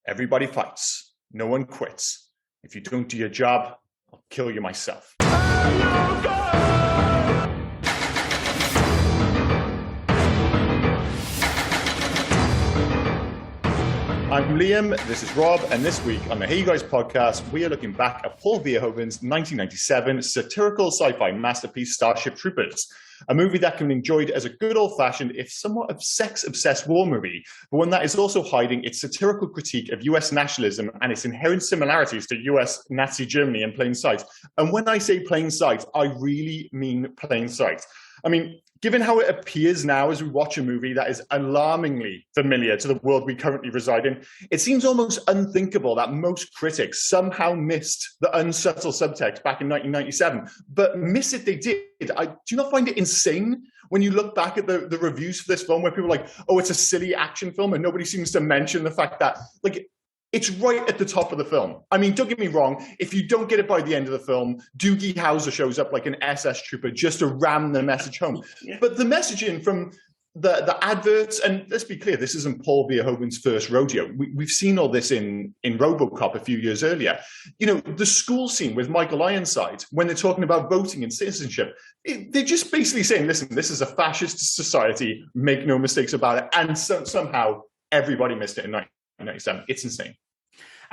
Everybody fights. No one quits. If you don't do your job, I'll kill you myself. I'm Liam, this is Rob, and this week on the Hey You Guys podcast, we are looking back at Paul Verhoeven's 1997 satirical sci-fi masterpiece, Starship Troopers, a movie that can be enjoyed as a good old-fashioned, if somewhat of sex-obsessed war movie, but one that is also hiding its satirical critique of US nationalism and its inherent similarities to US Nazi Germany in plain sight. And when I say plain sight, I really mean plain sight. I mean, given how it appears now as we watch a movie that is alarmingly familiar to the world we currently reside in, it seems almost unthinkable that most critics somehow missed the unsubtle subtext back in 1997. But miss it they did. Do you not find it insane when you look back at the reviews for this film where people are like, oh, it's a silly action film, and nobody seems to mention the fact that, like, it's right at the top of the film. I mean, don't get me wrong. If you don't get it by the end of the film, Doogie Howser shows up like an SS trooper just to ram the message home. Yeah. But the messaging from the adverts, and let's be clear, this isn't Paul Verhoeven's first rodeo. We've seen all this in RoboCop a few years earlier. You know, the school scene with Michael Ironside, when they're talking about voting and citizenship, they're just basically saying, listen, this is a fascist society, make no mistakes about it. And somehow everybody missed it in 1997. It's insane.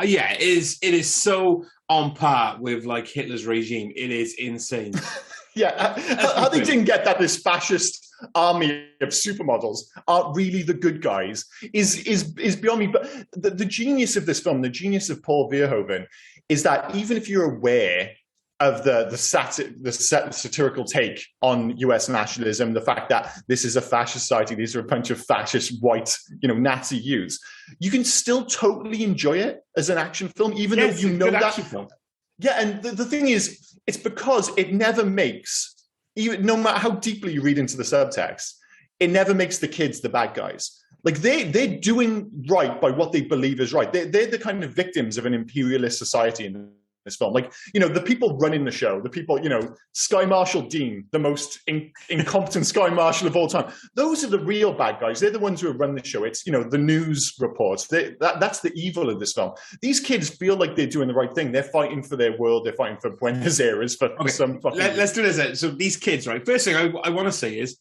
Yeah, it is so on par with like Hitler's regime. It is insane. Yeah, how they didn't get that this fascist army of supermodels are really the good guys is beyond me. But the genius of this film, the genius of Paul Verhoeven, is that even if you're aware of the satirical take on US nationalism, the fact that this is a fascist society, these are a bunch of fascist white, Nazi youths, you can still totally enjoy it as an action film, even though you know that. Film. Yeah, and the thing is, it's because it never makes, even no matter how deeply you read into the subtext, it never makes the kids the bad guys. Like they're doing right by what they believe is right. They're the kind of victims of an imperialist society in this film. Like, the people running the show, the people, Sky Marshal Dean, the most incompetent Sky Marshal of all time. Those are the real bad guys. They're the ones who run the show. It's, the news reports. That's the evil of this film. These kids feel like they're doing the right thing. They're fighting for their world. They're fighting for Buenos Aires. Let's do this. So these kids, right? First thing I want to say is,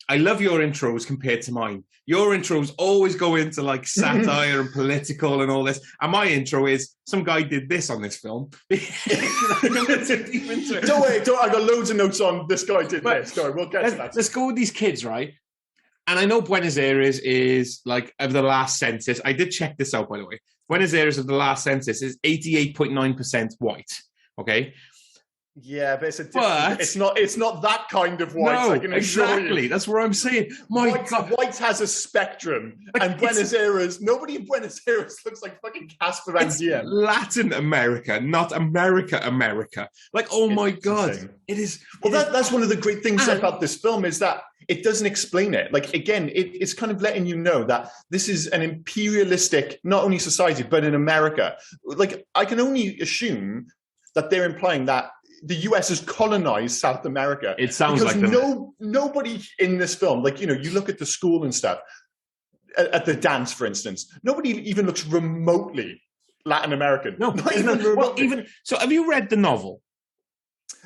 I love your intros compared to mine. Your intros always go into like satire and political and all this. And my intro is, some guy did this on this film. Don't worry, I got loads of notes on this guy did this. Sorry, we'll get to that. Let's go with these kids, right? And I know Buenos Aires is like, of the last census. I did check this out, by the way. Buenos Aires of the last census is 88.9% white. Okay. Yeah, but it's not that kind of white. No, exactly. That's what I'm saying. White has a spectrum, and Buenos Aires. Nobody in Buenos Aires looks like fucking Casper Van Diem. Latin America, not America. Like, oh my God, insane. It is. Well, that's one of the great things about this film is that it doesn't explain it. Like, again, it's kind of letting you know that this is an imperialistic, not only society but in America. Like, I can only assume that they're implying that the US has colonized South America. It sounds like nobody in this film, like, you look at the school and stuff, at the dance, for instance, nobody even looks remotely Latin American. No, so have you read the novel?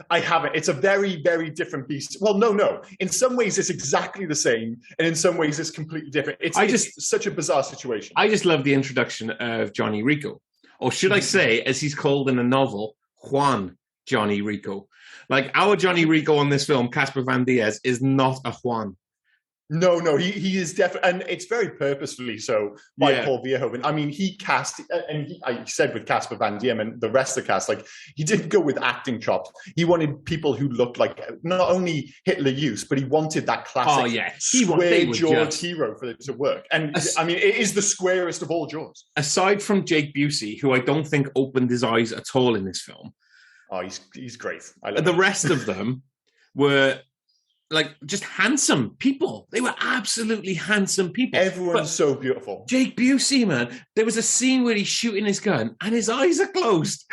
I haven't. It's a very, very different beast. Well, no. In some ways, it's exactly the same, and in some ways, it's completely different. It's such a bizarre situation. I just love the introduction of Johnny Rico, or should I say, as he's called in the novel, Juan Johnny Rico. Like, our Johnny Rico on this film, Casper Van Diem, is not a Juan. No, he is definitely, and it's very purposefully so by Paul Verhoeven. I mean, he cast, and I said with Casper Van Diem and the rest of the cast, like, he didn't go with acting chops. He wanted people who looked like not only Hitler Youth, but he wanted that classic square jawed hero for it to work. And I mean, it is the squarest of all jaws. Aside from Jake Busey, who I don't think opened his eyes at all in this film. Oh, he's great. I love the rest of them were like just handsome people. They were absolutely handsome people. Everyone's so beautiful. Jake Busey, man. There was a scene where he's shooting his gun and his eyes are closed.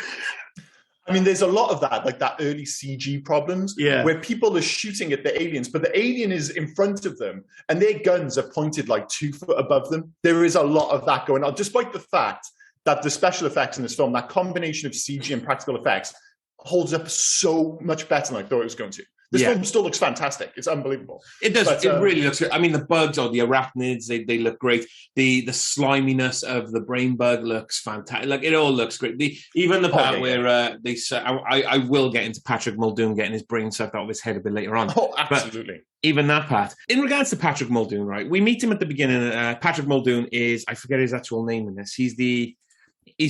I mean, there's a lot of that, like that early CG problems, where people are shooting at the aliens, but the alien is in front of them and their guns are pointed like 2 foot above them. There is a lot of that going on, despite the fact that the special effects in this film, that combination of CG and practical effects, holds up so much better than I thought it was going to. This film still looks fantastic. It's unbelievable. It does. But, it really looks good. I mean, the bugs or the arachnids, they look great. The sliminess of the brain bug looks fantastic. Like, it all looks great. Even the part where I will get into Patrick Muldoon getting his brain sucked out of his head a bit later on. Oh, absolutely. But even that part. In regards to Patrick Muldoon, right, we meet him at the beginning. Patrick Muldoon is, I forget his actual name in this. He's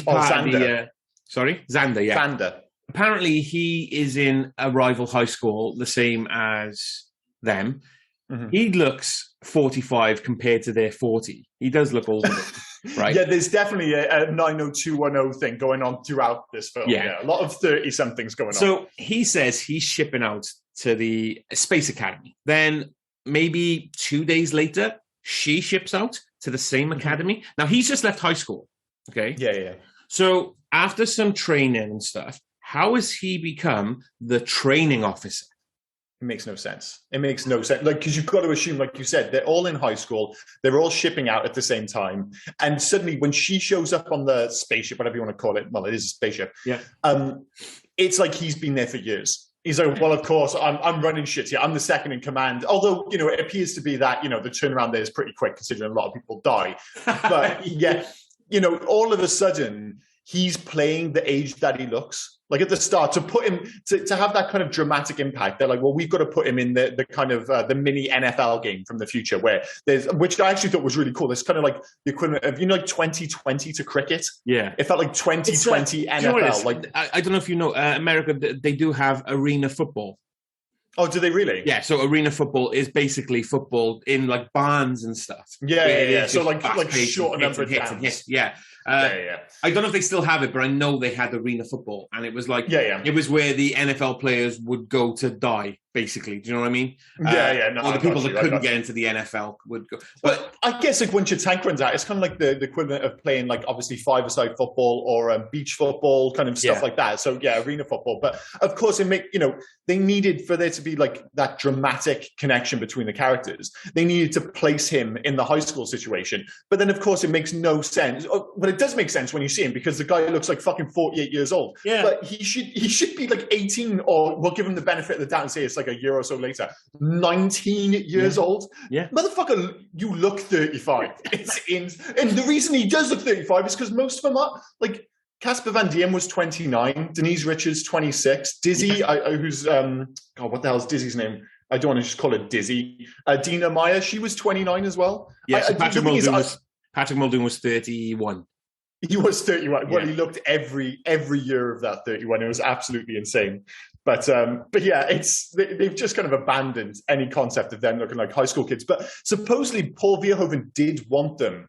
part of the... sorry? Xander, yeah. Xander. Apparently, he is in a rival high school, the same as them. Mm-hmm. He looks 45 compared to their 40. He does look older, right? Yeah, there's definitely a 90210 thing going on throughout this film. Yeah, a lot of 30-somethings going on. So he says he's shipping out to the Space Academy. Then maybe 2 days later, she ships out to the same academy. Now, he's just left high school, okay? Yeah. So after some training and stuff, how has he become the training officer? It makes no sense. It makes no sense. Like, because you've got to assume, like you said, they're all in high school. They're all shipping out at the same time. And suddenly when she shows up on the spaceship, whatever you want to call it, well, it is a spaceship. Yeah. It's like he's been there for years. He's like, well, of course, I'm running shit here. I'm the second in command. Although, it appears to be that, the turnaround there is pretty quick considering a lot of people die. But yeah, all of a sudden, he's playing the age that he looks. Like at the start, to put him to have that kind of dramatic impact, they're like, well, we've got to put him in the kind of the mini NFL game from the future, which I actually thought was really cool. It's kind of like the equivalent of like 2020 to cricket. Yeah, it felt like 2020 NFL. Like I don't know if you know, America, they do have arena football. Oh, do they really? Yeah, so arena football is basically football in like barns and stuff. Yeah. So like short number of downs. Yeah. I don't know if they still have it, but I know they had arena football, and it was like it was where the NFL players would go to die, basically. Do you know what I mean? No, or the people that couldn't get into the NFL would go. But I guess like once your tank runs out, it's kind of like the equivalent of playing like obviously five-a-side football or beach football kind of stuff like that. So yeah, arena football. But of course, they needed for there to be like that dramatic connection between the characters. They needed to place him in the high school situation. But then of course it makes no sense. But it does make sense when you see him because the guy looks like fucking 48 years old. Yeah. But he should be like 18, or we'll give him the benefit of the doubt and say it's like a year or so later. 19 years old. Yeah. Motherfucker, you look 35. And the reason he does look 35 is because most of them are like Casper Van Dien was 29, Denise Richards 26, Dizzy, who's what the hell's Dizzy's name? I don't want to just call it Dizzy. Dina Meyer, she was 29 as well. Yeah, so Patrick Muldoon was 31. He was 31. Well, he looked every year of that 31. It was absolutely insane. But yeah, they've just kind of abandoned any concept of them looking like high school kids. But supposedly Paul Verhoeven did want them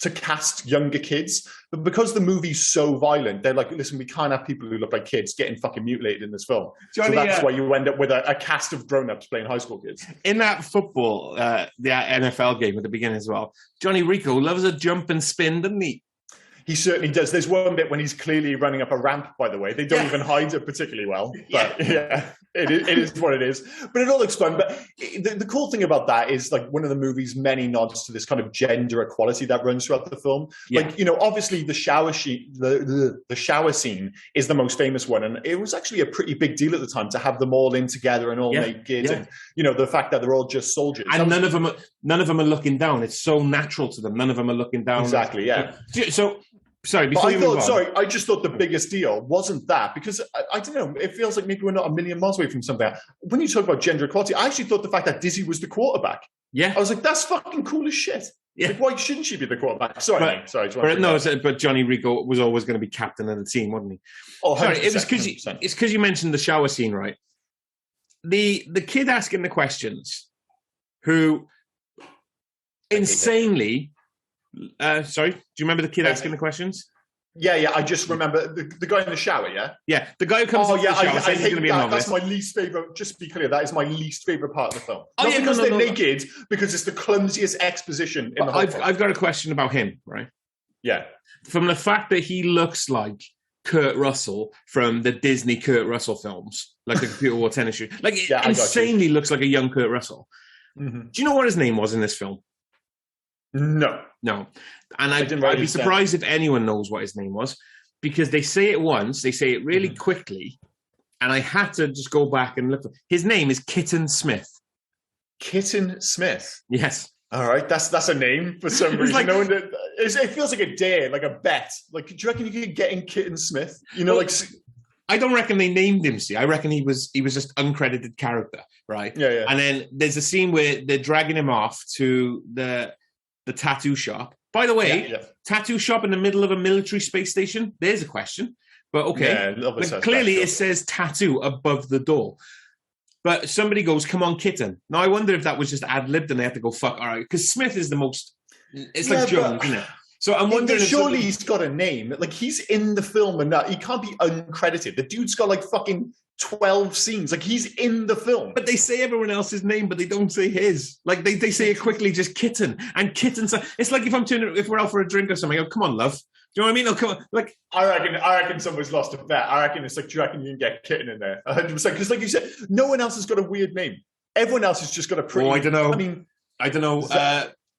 to cast younger kids, but because the movie's so violent, they're like, listen, we can't have people who look like kids getting fucking mutilated in this film. Johnny, so that's why you end up with a cast of grown-ups playing high school kids. In that football, the NFL game at the beginning as well, Johnny Rico loves a jump and spin, doesn't he? He certainly does. There's one bit when he's clearly running up a ramp, by the way. They don't even hide it particularly well. But it is what it is. But it all looks fun. But the cool thing about that is like one of the movie's many nods to this kind of gender equality that runs throughout the film. Yeah. Like, obviously the shower scene is the most famous one. And it was actually a pretty big deal at the time to have them all in together and all naked. Yeah. And, the fact that they're all just soldiers. And none of them are looking down. It's so natural to them. None of them are looking down. Exactly, yeah. So... Sorry, before you move on. I just thought the biggest deal wasn't that, because I don't know, it feels like maybe we're not a million miles away from something. When you talk about gender equality, I actually thought the fact that Dizzy was the quarterback. Yeah. I was like, that's fucking cool as shit. Yeah. Like, why shouldn't she be the quarterback? Sorry. But Johnny Rico was always going to be captain of the team, wasn't he? Oh, 100%, sorry, it's because you mentioned the shower scene, right? The kid asking the questions, who insanely... sorry, do you remember the kid asking the questions? Yeah, I just remember the guy in the shower, yeah? Yeah, the guy who comes into the shower says he's going to be a novice. That's my least favourite, just to be clear, that is my least favourite part of the film. Not because they're naked, because it's the clumsiest exposition in the whole film. I've got a question about him, right? Yeah. From the fact that he looks like Kurt Russell from the Disney Kurt Russell films, like the computer wore tennis shoes. Like, insanely looks like a young Kurt Russell. Mm-hmm. Do you know what his name was in this film? No. No. And I didn't write I'd be his name. surprised if anyone knows what his name was, because they say it once, they say it really quickly, and I had to just go back and look. His name is Kitten Smith. Kitten Smith. Yes. All right, that's a name for some reason. like- No one did, it feels like a dare, like a bet. Like, do you reckon you could get in Kitten Smith? You know, Well, I don't reckon they named him. See, I reckon he was just uncredited character, right? Yeah. And then there's a scene where they're dragging him off to the tattoo shop. By the way, tattoo shop in the middle of a military space station. There's a question, but okay. Yeah, clearly, it says tattoo above the door. But somebody goes, "Come on, kitten." Now I wonder if that was just ad libbed and they had to go, "Fuck, all right," because Smith is the most. It's like Jones, isn't it? So I'm wondering. Surely he's got a name. Like, he's in the film and that he can't be uncredited. The dude's got like fucking 12 scenes. Like, he's in the film. But they say everyone else's name, but they don't say his. Like, they say it quickly, just kitten. And kitten's. It's like if we're out for a drink or something. Oh, come on, love. Do you know what I mean? Oh, come on. Like, I reckon someone's lost a bet. I reckon it's like, do you reckon you can get kitten in there? 100%. Because, like you said, no one else has got a weird name. Everyone else has just got a pretty. Oh, I don't know. I mean,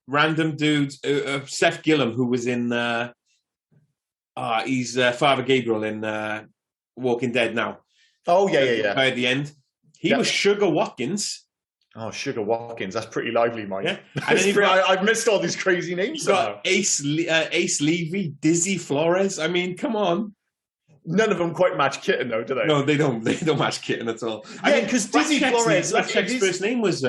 random dudes. Seth Gillum, who was in. He's Father Gabriel in Walking Dead now. Oh yeah. At the end, he was Sugar Watkins. Oh, Sugar Watkins. That's pretty lively, Mike. Yeah. And then I've missed all these crazy names. You've got Ace Levy, Dizzy Flores. I mean, come on. None of them quite match Kitten, though, do they? No, they don't. They don't match Kitten at all. Yeah, because Dizzy Flores. Check's first name was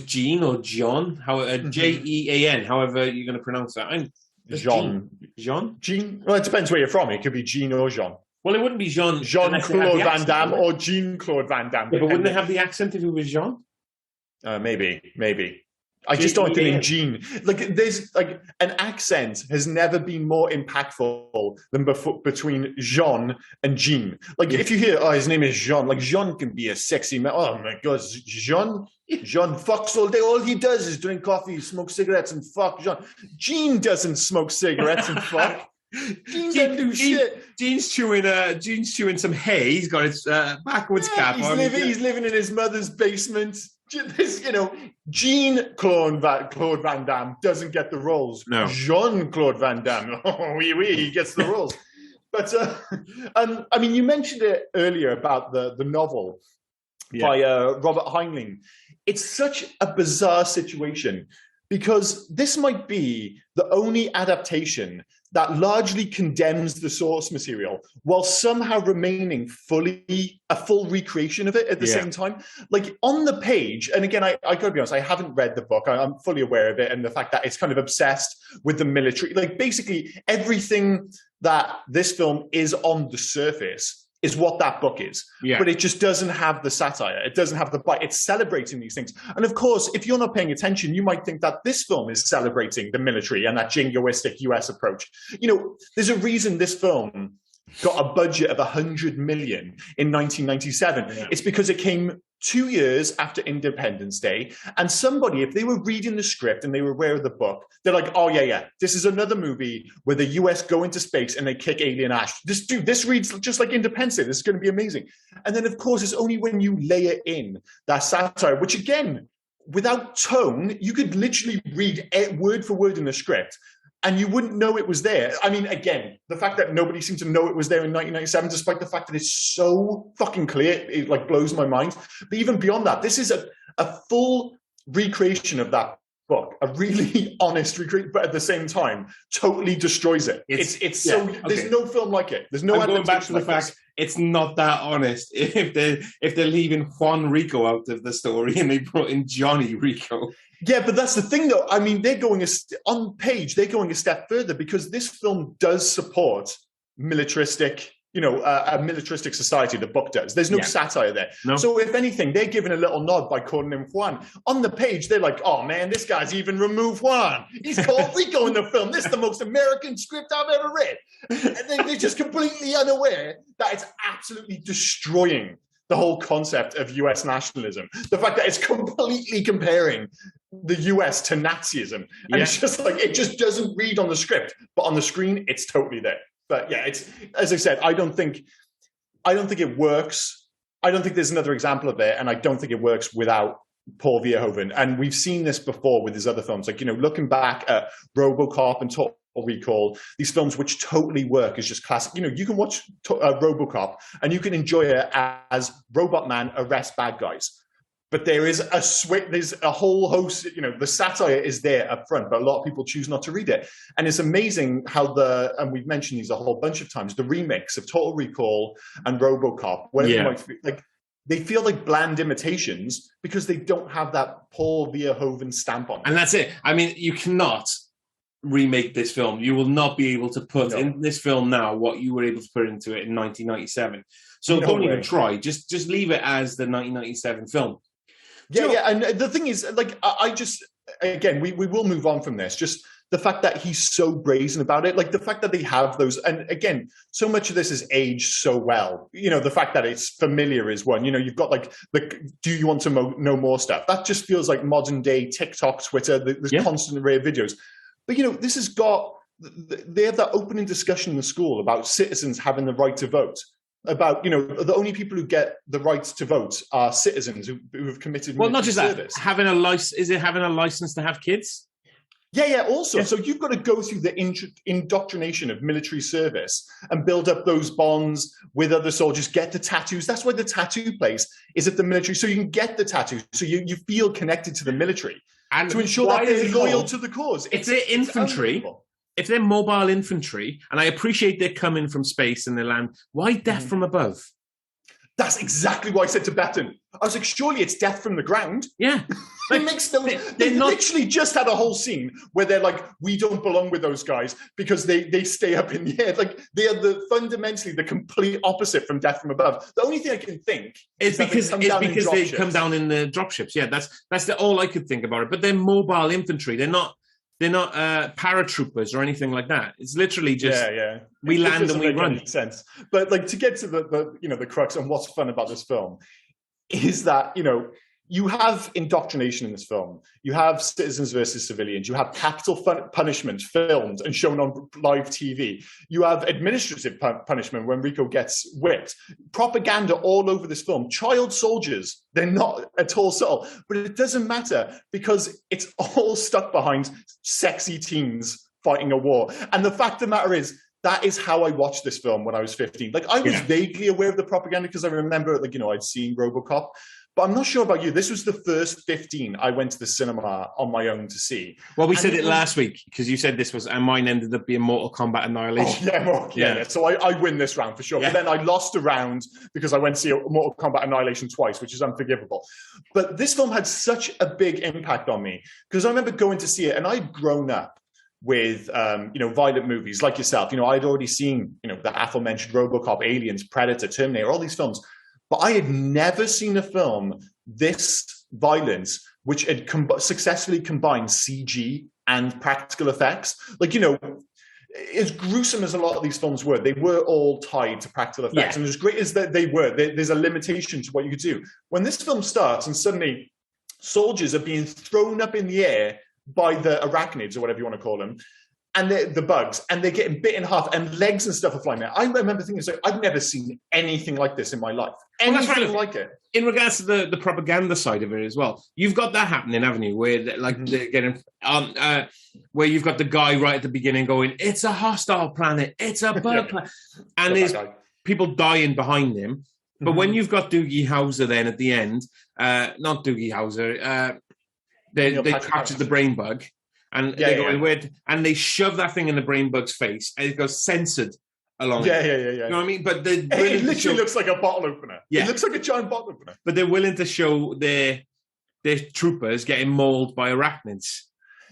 Jean or John. Jean. However you're going to pronounce that. Jean. Jean. Well, it depends where you're from. It could be Jean or Jean. Well, it wouldn't be Jean. Jean-Claude Van Damme or Jean-Claude Van Damme. Yeah, but wouldn't they have the accent if it was Jean? Maybe. I just don't think in Jean. Like, there's like an accent has never been more impactful than between Jean and Jean. Like, if you hear, his name is Jean, like, Jean can be a sexy man. Oh my God, Jean fucks all day. All he does is drink coffee, smoke cigarettes, and fuck. Jean doesn't smoke cigarettes and fuck. Jean doesn't do shit. Jean's chewing some hay. He's got his backwards cap on. He's living in his mother's basement. Jean-Claude Van Damme doesn't get the roles. No. Jean-Claude Van Damme, he gets the roles. But I mean, you mentioned it earlier about the novel by Robert Heinlein. It's such a bizarre situation because this might be the only adaptation that largely condemns the source material while somehow remaining a full recreation of it at the same time. Like, on the page, and again, I gotta be honest, I haven't read the book. I'm fully aware of it and the fact that it's kind of obsessed with the military. Like, basically, everything that this film is on the surface is what that book is. Yeah. But it just doesn't have the satire. It doesn't have the bite. It's celebrating these things. And of course, if you're not paying attention, you might think that this film is celebrating the military and that jingoistic US approach. You know, there's a reason this film got a budget of $100 million in 1997. Yeah. It's because it came 2 years after Independence Day. And somebody, if they were reading the script and they were aware of the book, they're like, oh, yeah, this is another movie where the US go into space and they kick alien ass. This reads just like Independence Day. This is going to be amazing. And then, of course, it's only when you layer in that satire, which, again, without tone, you could literally read word for word in the script and you wouldn't know it was there. I mean, again, the fact that nobody seemed to know it was there in 1997, despite the fact that it's so fucking clear, it like blows my mind. But even beyond that, this is a full recreation of that book, a really honest recreation, but at the same time, totally destroys it. It's so, there's no film like it. There's no. I'm going back to the fact it's not that honest. If they're leaving Juan Rico out of the story and they brought in Johnny Rico. Yeah, but that's the thing, though. I mean, they're going a step further because this film does support militaristic, a militaristic society. The book does. There's no satire there. No. So if anything, they're giving a little nod by calling him Juan. On the page, they're like, oh man, this guy's even removed Juan. He's called Rico in the film. This is the most American script I've ever read. And they're just completely unaware that it's absolutely destroying the whole concept of US nationalism. The fact that it's completely comparing the US to Nazism. And it's just like, it just doesn't read on the script, but on the screen, it's totally there. But yeah, it's, as I said, I don't think it works. I don't think there's another example of it. And I don't think it works without Paul Verhoeven, and we've seen this before with his other films. Like, looking back at RoboCop and Total Recall, these films which totally work as just classic. You can watch RoboCop and you can enjoy it as Robot Man arrests bad guys. But there's a whole host, the satire is there up front, but a lot of people choose not to read it. And it's amazing how and we've mentioned these a whole bunch of times, the remix of Total Recall and RoboCop, whatever you might feel, like, they feel like bland imitations because they don't have that Paul Verhoeven stamp on it. And that's it. I mean, you cannot remake this film. You will not be able to put in this film now what you were able to put into it in 1997. So don't even try. Just leave it as the 1997 film. Yeah. And the thing is, like, I just, again, we will move on from this. Just the fact that he's so brazen about it, like the fact that they have those, and again, so much of this is aged so well. The fact that it's familiar is one. You've got like do you want to know more stuff? That just feels like modern day TikTok, Twitter. There's constant array of videos. But this has got. They have that opening discussion in the school about citizens having the right to vote. About the only people who get the right to vote are citizens who have committed. Well, not just service. That. Having a license, is it having a license to have kids? Yeah. Also, so you've got to go through the indoctrination of military service and build up those bonds with other soldiers, get the tattoos. That's why the tattoo place is at the military, so you can get the tattoos, so you feel connected to the military. And to ensure that they're loyal to the cause. If they're infantry, if they're mobile infantry, and I appreciate they're coming from space and they land, why death from above? That's exactly what I said to Betten. I was like, surely it's death from the ground. Yeah. Like, they literally just had a whole scene where they're like, we don't belong with those guys because they stay up in the air. Like, they are fundamentally the complete opposite from death from above. The only thing I can think is because they come down in the dropships. Yeah, that's all I could think about it. But they're mobile infantry. They're not paratroopers or anything like that. It's literally just we land and we run. Any sense. But like, to get to the crux and what's fun about this film is that you have indoctrination in this film. You have citizens versus civilians. You have capital punishment filmed and shown on live TV. You have administrative punishment when Rico gets whipped. Propaganda all over this film. Child soldiers, they're not at all subtle. But it doesn't matter because it's all stuck behind sexy teens fighting a war. And the fact of the matter is, that is how I watched this film when I was 15. Like, I was vaguely aware of the propaganda because I remember, like, I'd seen RoboCop. But I'm not sure about you. This was the first 15 I went to the cinema on my own to see. Well, we said it last week because you said this was, and mine ended up being Mortal Kombat Annihilation. Yeah. So I win this round for sure. Yeah. But then I lost a round because I went to see Mortal Kombat Annihilation twice, which is unforgivable. But this film had such a big impact on me because I remember going to see it, and I'd grown up with violent movies like yourself. I'd already seen the aforementioned RoboCop, Aliens, Predator, Terminator, all these films. But I had never seen a film this violence, which had successfully combined CG and practical effects. Like, as gruesome as a lot of these films were, they were all tied to practical effects. And as great as they were, there's a limitation to what you could do. When this film starts and suddenly soldiers are being thrown up in the air by the arachnids, or whatever you want to call them, and the bugs, and they're getting bit in half, and legs and stuff are flying out. I remember thinking, I've never seen anything like this in my life. Anything like it. In regards to the propaganda side of it as well, you've got that happening, haven't you? Where they're getting where you've got the guy right at the beginning going, "It's a hostile planet, it's a bug planet," and there's people dying behind him. But when you've got Doogie Howser then at the end, not Doogie Howser, they capture the brain bug. And they go weird, and they shove that thing in the brain bug's face, and it goes censored along. Yeah. You know what I mean? But it literally looks like a bottle opener. Yeah, it looks like a giant bottle opener. But they're willing to show their troopers getting mauled by arachnids.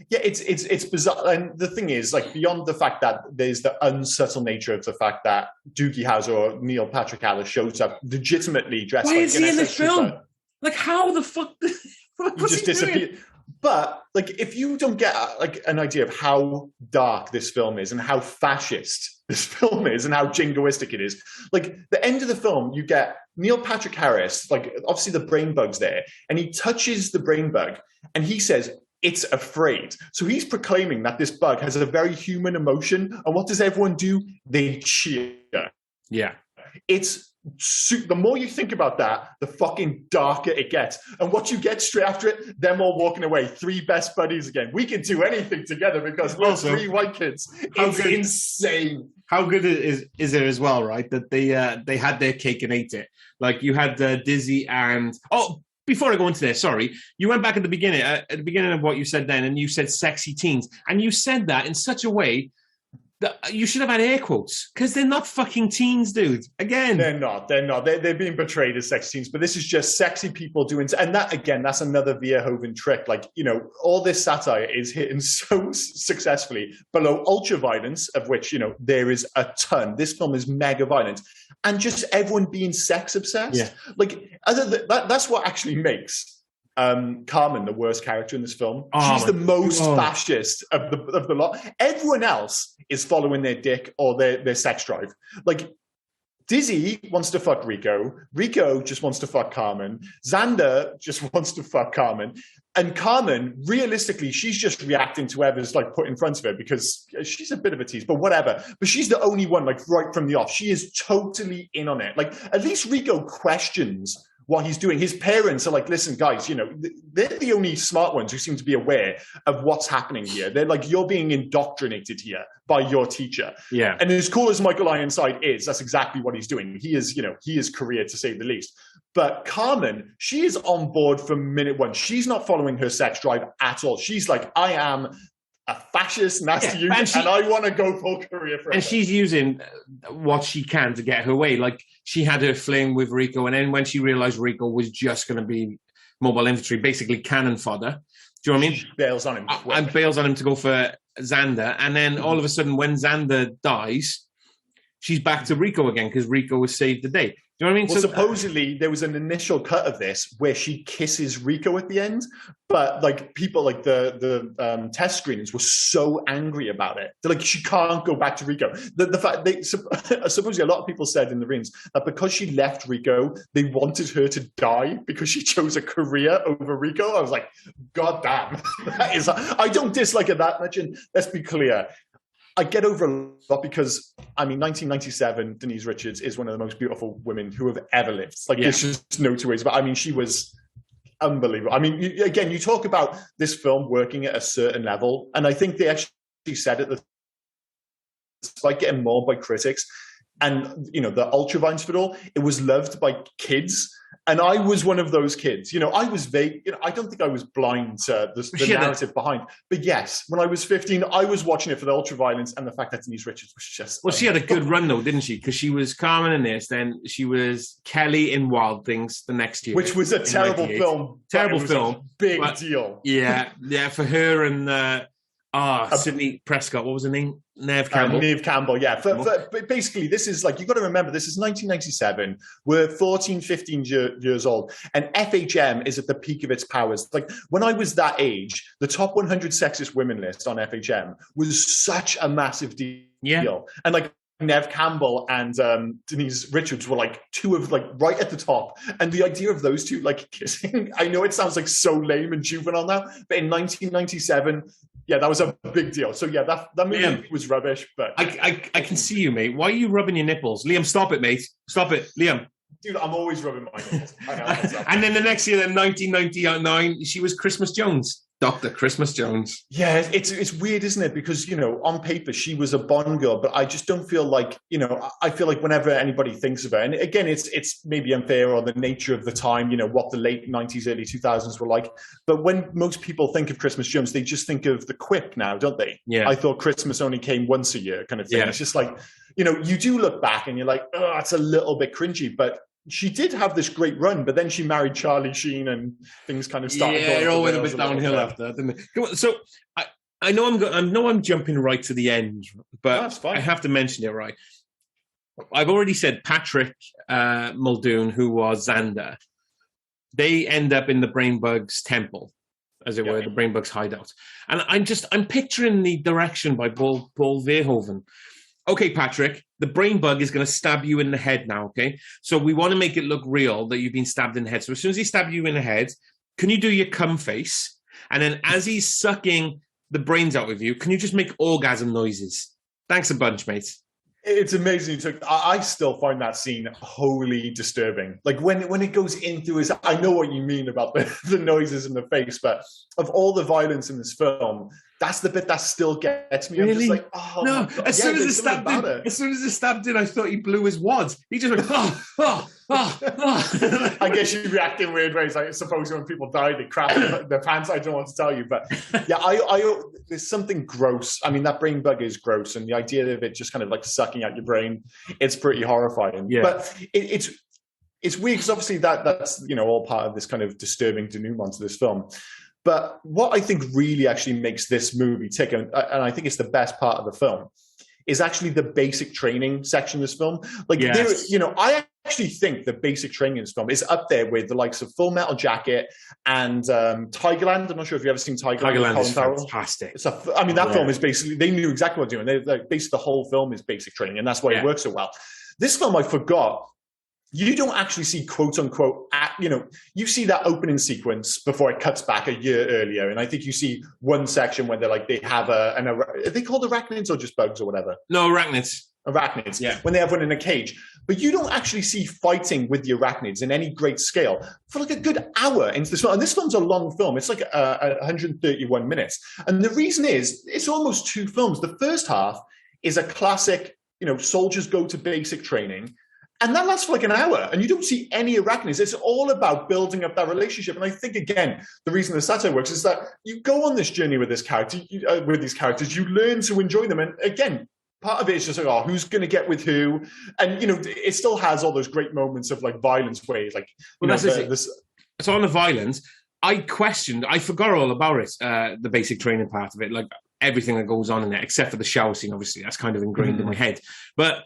Yeah, it's bizarre. And the thing is, like, beyond the fact that there's the unsubtle nature of the fact that Doogie Howser or Neil Patrick Harris shows up legitimately dressed. Why like is he in this film? Like, how the fuck? He just disappeared. But like, if you don't get like an idea of how dark this film is and how fascist this film is and how jingoistic it is, like the end of the film, you get Neil Patrick Harris, like obviously the brain bug's there, and he touches the brain bug and he says, "It's afraid." So he's proclaiming that this bug has a very human emotion. And what does everyone do? They cheer. Yeah. it's the more you think about that, the fucking darker it gets. And what you get straight after it, them all walking away, three best buddies again. We can do anything together because we're Also, three white kids. It's insane. How good is it as well, right? That they had their cake and ate it. Like you had Dizzy and before I go into this, sorry, you went back at the beginning of what you said then, and you said sexy teens, and you said that in such a way that you should have had air quotes, because they're not fucking teens, dude. Again, they're not. They're being portrayed as sexy teens, but this is just sexy people doing. And that again, that's another Verhoeven trick. Like, you know, all this satire is hitting so successfully below ultra violence, of which, you know, there is a ton. This film is mega violent, and just everyone being sex obsessed. Yeah. Like, other than that's what actually makes Carmen the worst character in this film. She's the most fascist of the lot. Everyone else is following their dick or their sex drive. Like, Dizzy wants to fuck Rico. Rico just wants to fuck Carmen. Xander just wants to fuck Carmen. And Carmen, realistically, she's just reacting to whoever's like put in front of her because she's a bit of a tease, but whatever. But she's the only one, like, right from the off. She is totally in on it. Like, at least Rico questions what he's doing. His parents are like, listen, guys, you know, they're the only smart ones who seem to be aware of what's happening here. They're like, you're being indoctrinated here by your teacher. Yeah. And as cool as Michael Ironside is, that's exactly what he's doing. He is Korea, to say the least. But Carmen, she is on board from minute one. She's not following her sex drive at all. She's like, I am a fascist, nasty youth, and I want to go full career for. And she's using what she can to get her way. Like, she had her fling with Rico, and then when she realized Rico was just going to be mobile infantry, basically cannon fodder. Do you know what I mean? She bails on him. And bails on him to go for Xander. And then all of a sudden, when Xander dies, she's back to Rico again because Rico has saved the day. Do you know what I mean? Well, so, supposedly there was an initial cut of this where she kisses Rico at the end, but like people, like the test screenings were so angry about it. They're like, she can't go back to Rico. The fact supposedly a lot of people said in the rooms that because she left Rico, they wanted her to die because she chose a career over Rico. I was like, God damn, I don't dislike it that much. And let's be clear, I get over a lot because, I mean, 1997, Denise Richards is one of the most beautiful women who have ever lived. Like, there's just no two ways. But I mean, she was unbelievable. I mean, again, you talk about this film working at a certain level, and I think they actually said it, despite getting mauled by critics and, you know, the ultra-violence of it all, it was loved by kids. And I was one of those kids. You know, I was vague. You know, I don't think I was blind to the narrative behind. But yes, when I was 15, I was watching it for the ultra-violence and the fact that Denise Richards was just... Well, she had a good run, though, didn't she? Because she was Carmen in this, then she was Kelly in Wild Things the next year. Which was a terrible film. Terrible film. Big deal. Yeah, for her and... Sidney Prescott, what was her name? Neve Campbell. Neve Campbell, yeah. But basically, this is like, you've got to remember, this is 1997. We're 14, 15 years old. And FHM is at the peak of its powers. Like, when I was that age, the top 100 sexist women list on FHM was such a massive deal. Yeah. And like, Neve Campbell and Denise Richards were like two of like right at the top. And the idea of those two like kissing, I know it sounds like so lame and juvenile now, but in 1997, yeah, that was a big deal. So yeah, that movie was rubbish. But I can see you, mate. Why are you rubbing your nipples? Liam, stop it, mate. Stop it, Liam. Dude, I'm always rubbing my nipples. And then the next year, then 1999, she was Christmas Jones. Dr. Christmas Jones. Yeah, it's weird, isn't it? Because, you know, on paper, she was a Bond girl, but I just don't feel like, you know, I feel like whenever anybody thinks of her, and again, it's maybe unfair or the nature of the time, you know, what the late 90s, early 2000s were like. But when most people think of Christmas Jones, they just think of the quip now, don't they? Yeah. I thought Christmas only came once a year kind of thing. Yeah. It's just like, you know, you do look back and you're like, oh, it's a little bit cringy, but she did have this great run, but then she married Charlie Sheen and things kind of started. Yeah, it all went a bit downhill after, didn't it? So I know I'm jumping right to the end, but I have to mention it, right? I've already said Patrick Muldoon, who was Xander. They end up in the Brainbugs temple, as it were, the Brainbugs hideout. And I'm picturing the direction by Paul Verhoeven. Okay, Patrick, the brain bug is going to stab you in the head now, okay? So we want to make it look real that you've been stabbed in the head. So as soon as he stabs you in the head, can you do your cum face? And then as he's sucking the brains out of you, can you just make orgasm noises? Thanks a bunch, mate. It's amazing. I still find that scene wholly disturbing. Like when it goes into his, I know what you mean about the noises in the face, but of all the violence in this film, that's the bit that still gets me. Really? I'm just like, oh no. My God. As soon as it stabbed in, I thought he blew his wads. He just went, oh. I guess you react in weird ways. I suppose when people die, they crap their pants. I don't want to tell you, but yeah, I there's something gross. I mean, that brain bug is gross, and the idea of it just kind of like sucking out your brain, it's pretty horrifying. Yeah. But it's weird because obviously that's all part of this kind of disturbing denouement to this film. But what I think really actually makes this movie tick, and I think it's the best part of the film, is actually the basic training section of this film. Like, yes. I actually think the basic training in this film is up there with the likes of Full Metal Jacket and Tigerland. I'm not sure if you've ever seen Tigerland. Tigerland is fantastic. That film is basically, they knew exactly what they're doing. Basically, the whole film is basic training, and that's why it works so well. This film, I forgot, you don't actually see quote unquote, you see that opening sequence before it cuts back a year earlier. And I think you see one section where they have are they called arachnids or just bugs or whatever? No, arachnids. Arachnids, yeah. When they have one in a cage. But you don't actually see fighting with the arachnids in any great scale for like a good hour into this film. And this film's a long film. It's like 131 minutes. And the reason is, it's almost two films. The first half is a classic, soldiers go to basic training. And that lasts for like an hour, and you don't see any arachnids. It's all about building up that relationship. And I think, again, the reason the satire works is that you go on this journey with these characters, you learn to enjoy them. And again, part of it is just like, who's going to get with who? And, it still has all those great moments of like violence where it's like, so on the violence, I forgot all about it, the basic training part of it, like everything that goes on in it, except for the shower scene, obviously. That's kind of ingrained in my head. But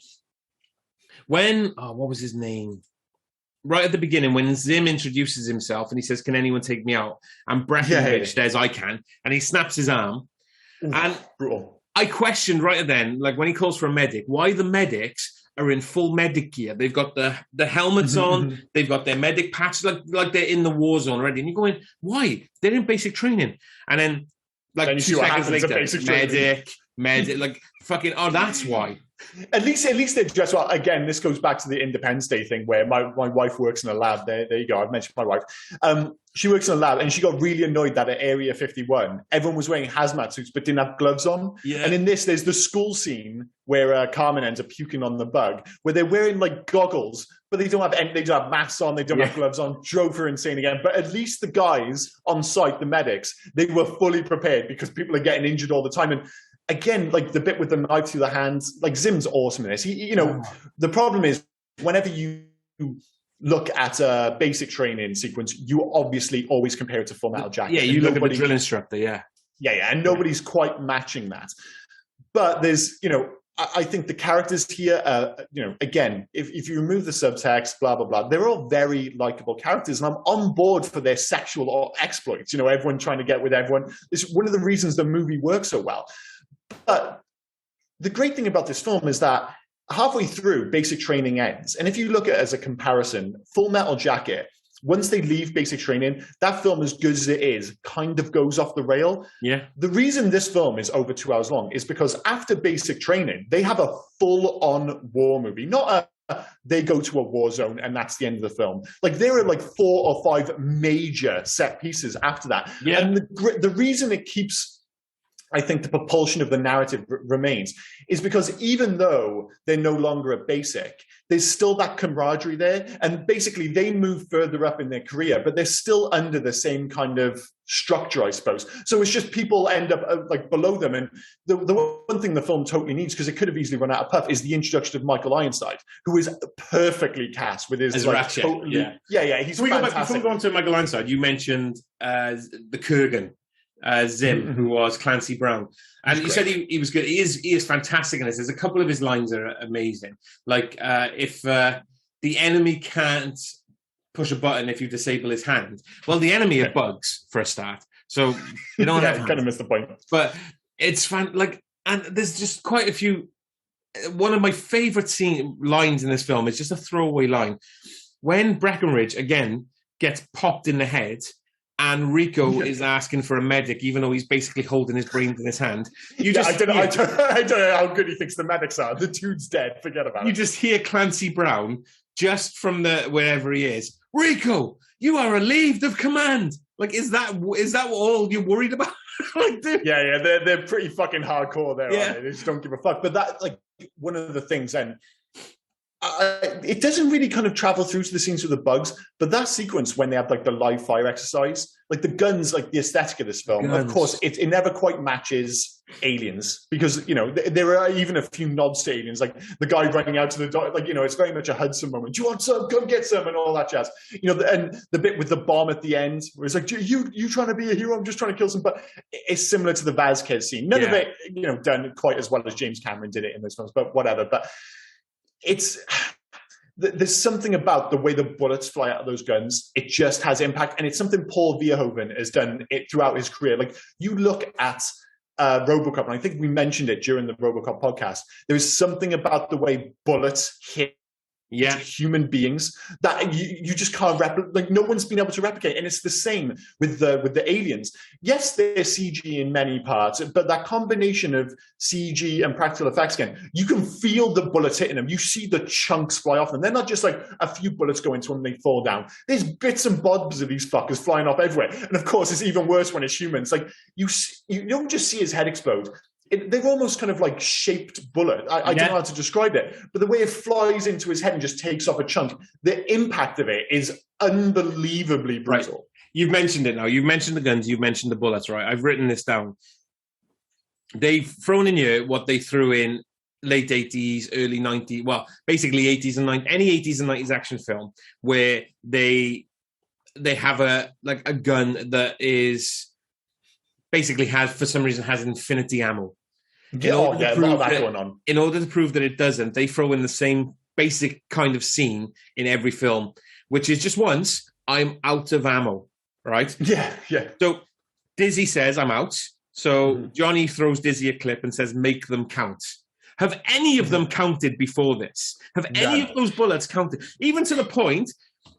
when, what was his name? Right at the beginning, when Zim introduces himself and he says, "Can anyone take me out?" And Breckenridge says, "I can." And he snaps his arm. And brutal. I questioned right then, like when he calls for a medic, why the medics are in full medic gear. They've got the helmets on, they've got their medic patch, like they're in the war zone already. And you're going, why? They're in basic training. And then, like, 2 seconds later, medic, like, fucking, that's why. At least they dress well. Again, this goes back to the Independence Day thing where my wife works in a lab. There you go. I've mentioned my wife. She works in a lab, and she got really annoyed that at Area 51, everyone was wearing hazmat suits but didn't have gloves on. Yeah. And in this, there's the school scene where Carmen ends up puking on the bug, where they're wearing like goggles, but they don't have masks on, they don't have gloves on. Drove her insane again. But at least the guys on site, the medics, they were fully prepared because people are getting injured all the time. And again, like the bit with the knife through the hands, like Zim's awesome in this. The problem is whenever you look at a basic training sequence, you obviously always compare it to Full Metal Jacket. Yeah, you look at the drill instructor, Yeah, and nobody's quite matching that. But there's, I think the characters here, again, if you remove the subtext, blah, blah, blah, they're all very likable characters. And I'm on board for their sexual exploits, everyone trying to get with everyone. It's one of the reasons the movie works so well. But the great thing about this film is that halfway through, basic training ends. And if you look at it as a comparison, Full Metal Jacket, once they leave basic training, that film, as good as it is, kind of goes off the rail. Yeah. The reason this film is over 2 hours long is because after basic training, they have a full-on war movie. Not they go to a war zone and that's the end of the film. Like there are like 4 or 5 major set pieces after that. Yeah. And the reason it keeps, I think, the propulsion of the narrative remains is because even though they're no longer a basic, there's still that camaraderie there. And basically they move further up in their career, but they're still under the same kind of structure, I suppose. So it's just people end up like below them. And the one thing the film totally needs, because it could have easily run out of puff, is the introduction of Michael Ironside, who is perfectly cast with his like, Ratchet. Totally, he's before fantastic. we go on to Michael Ironside, you mentioned the Kurgan. Zim, who was Clancy Brown, and you said he was good. He is fantastic in this. There's a couple of his lines that are amazing. Like if the enemy can't push a button if you disable his hand, well, the enemy are bugs for a start, so you don't have kind of missed the point. But it's fun. Like, and there's just quite a few. One of my favorite lines in this film is just a throwaway line when Breckenridge again gets popped in the head. and Rico is asking for a medic, even though he's basically holding his brains in his hand. I don't know how good he thinks the medics are. The dude's dead. Forget about it. You just hear Clancy Brown just from wherever he is. Rico, you are relieved of command. Like, is that all you're worried about? Like, dude. Yeah, they're pretty fucking hardcore there. Yeah, they just don't give a fuck. But that, like, one of the things, and it doesn't really kind of travel through to the scenes with the bugs, but that sequence when they have like the live fire exercise, like the guns, like the aesthetic of this film, of course, it never quite matches Aliens, because, you know, there are even a few nods to Aliens, like the guy running out to the door, like, you know, it's very much a Hudson moment. Do you want some? Come get some, and all that jazz. You know, and the bit with the bomb at the end, where it's like, you trying to be a hero? I'm just trying to kill some. But it's similar to the Vasquez scene. None of it, you know, done quite as well as James Cameron did it in those films, but whatever. But there's something about the way the bullets fly out of those guns. It just has impact, and it's something Paul Verhoeven has done it throughout his career. Like, you look at RoboCop, and I think we mentioned it during the RoboCop podcast. There is something about the way bullets hit human beings that you just can't replicate. Like, no one's been able to replicate, and it's the same with the aliens. Yes, they're CG in many parts, but that combination of CG and practical effects, again, you can feel the bullets hitting them. You see the chunks fly off them. They're not just like a few bullets go into them and they fall down. There's bits and bobs of these fuckers flying off everywhere. And of course, it's even worse when it's humans. Like, you don't just see his head explode. They're almost kind of like shaped bullet. I don't know how to describe it, but the way it flies into his head and just takes off a chunk, the impact of it is unbelievably brutal. Right. You've mentioned it now. You've mentioned the guns. You've mentioned the bullets, right? I've written this down. They've thrown in here what they threw in late 80s, early 90s, well, basically 80s and 90s, any 80s and 90s action film where they have a gun that is basically for some reason has infinity ammo. In order to prove that it doesn't, they throw in the same basic kind of scene in every film, which is just once, I'm out of ammo, right? Yeah. So Dizzy says, I'm out. So Johnny throws Dizzy a clip and says, make them count. Have any of them counted before this? Have any of those bullets counted? Even to the point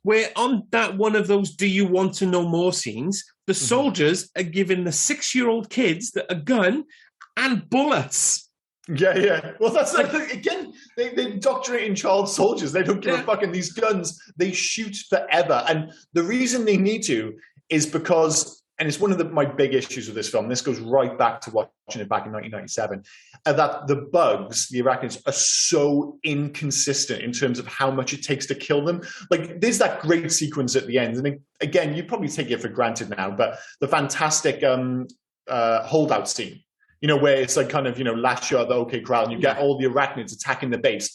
where on that one of those do you want to know more scenes, the soldiers are giving the 6-year-old kids a gun and bullets. Yeah. Well, that's like, again, they're indoctrinating child soldiers. They don't give a fuck. And these guns, they shoot forever. And the reason they need to is because, and it's one of my big issues with this film, this goes right back to watching it back in 1997, that the bugs, the arachnids, are so inconsistent in terms of how much it takes to kill them. Like, there's that great sequence at the end. And again, you probably take it for granted now, but the fantastic holdout scene, you know, where it's like kind of, you know, last shot of the OK Corral, and you get all the arachnids attacking the base.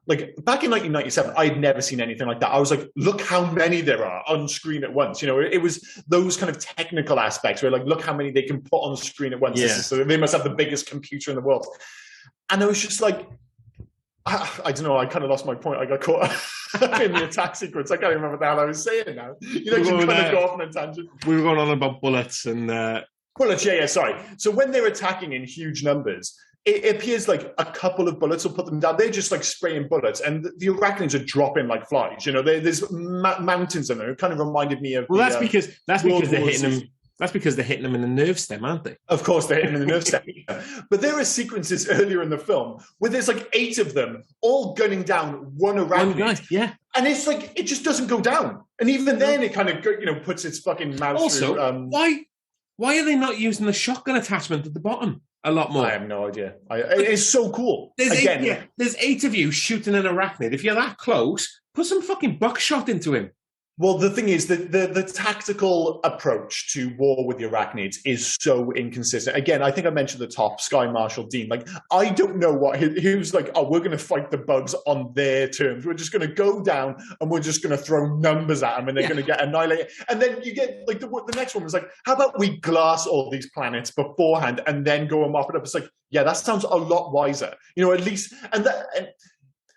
Like, back in 1997, I had never seen anything like that. I was like, look how many there are on screen at once. You know, it was those kind of technical aspects where, like, look how many they can put on screen at once. Yeah. So they must have the biggest computer in the world. And I was just like, I don't know, I kind of lost my point. I got caught up in the attack sequence. I can't remember what the hell I was saying now. You know, you kind of go off on a tangent. We were going on about bullets and... Bullets, sorry. So when they're attacking in huge numbers, it appears like a couple of bullets will put them down. They're just like spraying bullets, and the arachnids are dropping like flies. You know, there's mountains in there. It kind of reminded me of. Well, that's because they're hitting them. That's because they're hitting them in the nerve stem, aren't they? Of course, they're hitting them in the nerve stem. But there are sequences earlier in the film where there's like 8 of them all gunning down one arachnid. One guy, and it's like it just doesn't go down. And even then, it kind of, you know, puts its fucking mouth also, through. Why are they not using the shotgun attachment at the bottom a lot more? I have no idea. It's so cool. There's 8 of you shooting an arachnid. If you're that close, put some fucking buckshot into him. Well, the thing is that the tactical approach to war with the arachnids is so inconsistent. Again, I think I mentioned the top, Sky Marshal Dean. Like, I don't know what he was like, oh, we're going to fight the bugs on their terms. We're just going to go down and we're just going to throw numbers at them and they're going to get annihilated. And then you get, like, the next one was like, how about we glass all these planets beforehand and then go and mop it up? It's like, that sounds a lot wiser. You know, at least, and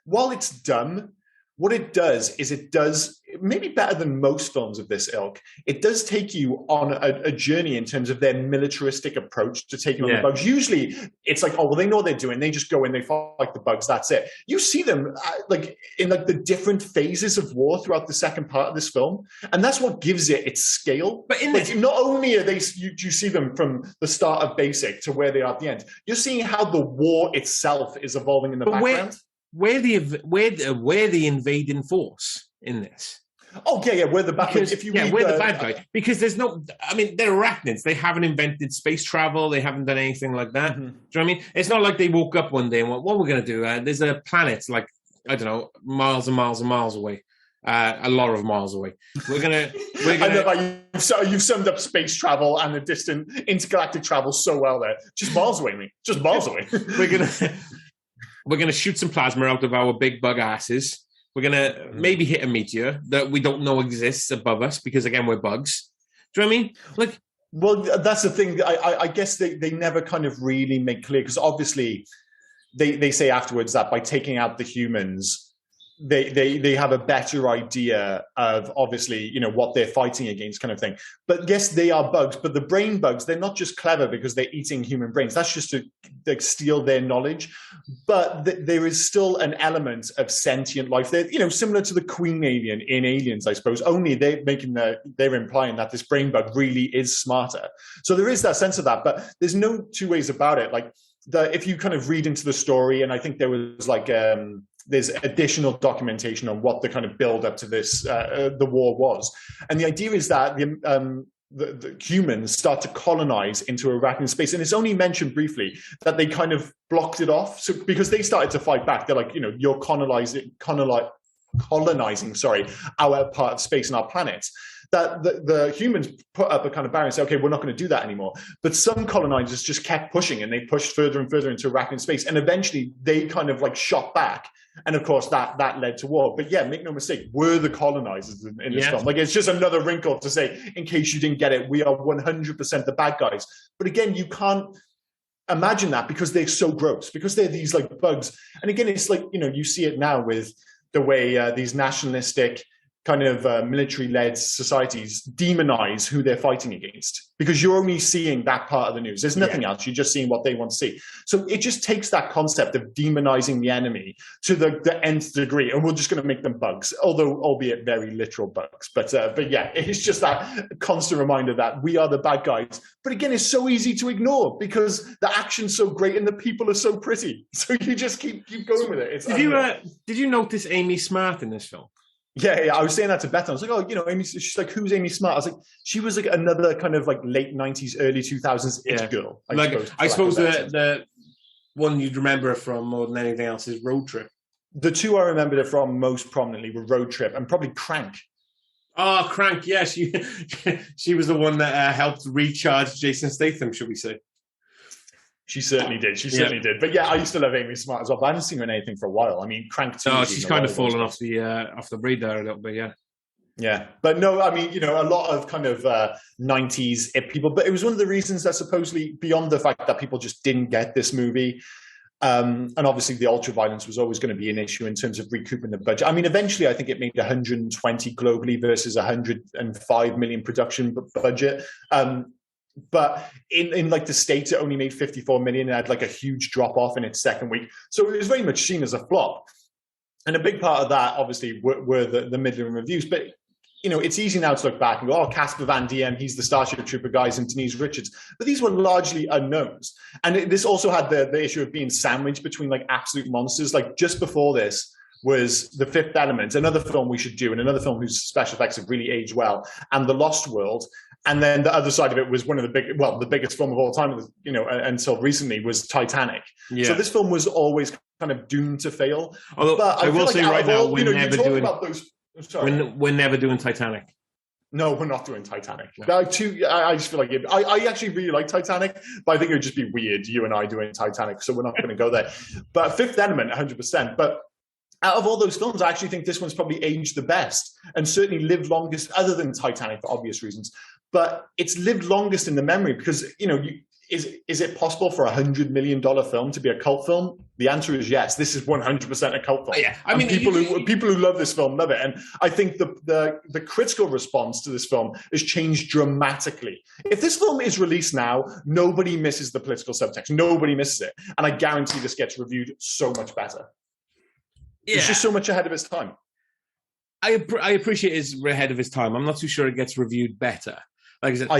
while it's dumb, what it does is it does, maybe better than most films of this ilk, it does take you on a journey in terms of their militaristic approach to taking on the bugs. Usually it's like, oh, well, they know what they're doing. They just go in, they fight the bugs, that's it. You see them like in like the different phases of war throughout the second part of this film. And that's what gives it its scale. But in like, not only are they, you see them from the start of basic to where they are at the end, you're seeing how the war itself is evolving in the background. We're the invading force in this. Oh yeah, we're the bad guys. We're the bad guys because there's no. I mean, they're arachnids. They haven't invented space travel. They haven't done anything like that. Mm-hmm. Do you know what I mean? It's not like they woke up one day and went, "What we're going to do?" There's a planet like I don't know, miles and miles and miles away. A lot of miles away. We're gonna. I know that you've summed up space travel and the distant intergalactic travel so well there. Just miles away, mate. Just miles away. We're going to shoot some plasma out of our big bug asses. We're going to maybe hit a meteor that we don't know exists above us because, again, we're bugs. Do you know what I mean? Like, well, that's the thing. I guess they never kind of really make clear because obviously they say afterwards that by taking out the humans, they have a better idea of obviously, you know, what they're fighting against kind of thing. But yes, they are bugs, but the brain bugs, they're not just clever because they're eating human brains. That's just to steal their knowledge. But there is still an element of sentient life. They're, you know, similar to the queen alien in Aliens, I suppose, only they're implying that this brain bug really is smarter. So there is that sense of that, but there's no two ways about it. Like if you kind of read into the story, and I think there was like, there's additional documentation on what the kind of build up to this, the war was. And the idea is that the humans start to colonize into arachnid space. And it's only mentioned briefly that they kind of blocked it off. So because they started to fight back, they're like, you know, you're colonizing, our part of space and our planet. That the humans put up a kind of barrier and say, okay, we're not going to do that anymore. But some colonizers just kept pushing and they pushed further and further into arachnid space. And eventually they kind of like shot back. And of course that led to war. But yeah, make no mistake, we're the colonizers in this film. Like it's just another wrinkle to say, in case you didn't get it, we are 100% the bad guys. But again, you can't imagine that because they're so gross, because they're these like bugs. And again, it's like, you know, you see it now with the way these nationalistic kind of military-led societies demonize who they're fighting against, because you're only seeing that part of the news. There's nothing else. You're just seeing what they want to see. So it just takes that concept of demonizing the enemy to the nth degree, and we're just going to make them bugs, although albeit very literal bugs. But yeah, it's just that constant reminder that we are the bad guys. But again, it's so easy to ignore because the action's so great and the people are so pretty. So you just keep going with it. Did you notice Amy Smart in this film? Yeah, I was saying that to Beth. I was like, oh, you know, Amy. She's like, who's Amy Smart? I was like, she was like another kind of like late 90s, early 2000s it girl. I suppose the one you'd remember her from more than anything else is Road Trip. The two I remembered her from most prominently were Road Trip and probably Crank. Oh, Crank, yeah. She was the one that helped recharge Jason Statham, should we say. She certainly did. She certainly did. But yeah, I used to love Amy Smart as well. But I haven't seen her in anything for a while. I mean, Crank 2. Oh, she's kind of fallen off the radar a little bit, yeah. Yeah. But no, I mean, you know, a lot of kind of 90s people. But it was one of the reasons that supposedly, beyond the fact that people just didn't get this movie, and obviously the ultra-violence was always going to be an issue in terms of recouping the budget. I mean, eventually I think it made 120 globally versus 105 million production budget. But in like the States, it only made 54 million and had like a huge drop off in its second week. So it was very much seen as a flop. And a big part of that, obviously, were the Midland reviews. But, you know, it's easy now to look back and go, oh, Casper Van Diem, he's the Starship Trooper guys, and Denise Richards. But these were largely unknowns. And this also had the issue of being sandwiched between like absolute monsters. Like just before this was The Fifth Element, another film we should do, and another film whose special effects have really aged well, and The Lost World. And then the other side of it was one of the biggest film of all time, you know, until recently, was Titanic. Yeah. So this film was always kind of doomed to fail. Although but I will say right now, we're never doing Titanic. No, we're not doing Titanic. No. I just feel like I actually really like Titanic, but I think it would just be weird, you and I doing Titanic, so we're not going to go there. But Fifth Element, 100%. But out of all those films, I actually think this one's probably aged the best and certainly lived longest, other than Titanic for obvious reasons. But it's lived longest in the memory because, you know, is it possible for $100 million film to be a cult film? The answer is yes. This is 100% a cult film. Yeah, I mean, people who love this film love it, and I think the critical response to this film has changed dramatically. If this film is released now, nobody misses the political subtext. Nobody misses it, and I guarantee this gets reviewed so much better. Yeah. It's just so much ahead of its time. I appreciate it's ahead of its time. I'm not too sure it gets reviewed better. Like I said, I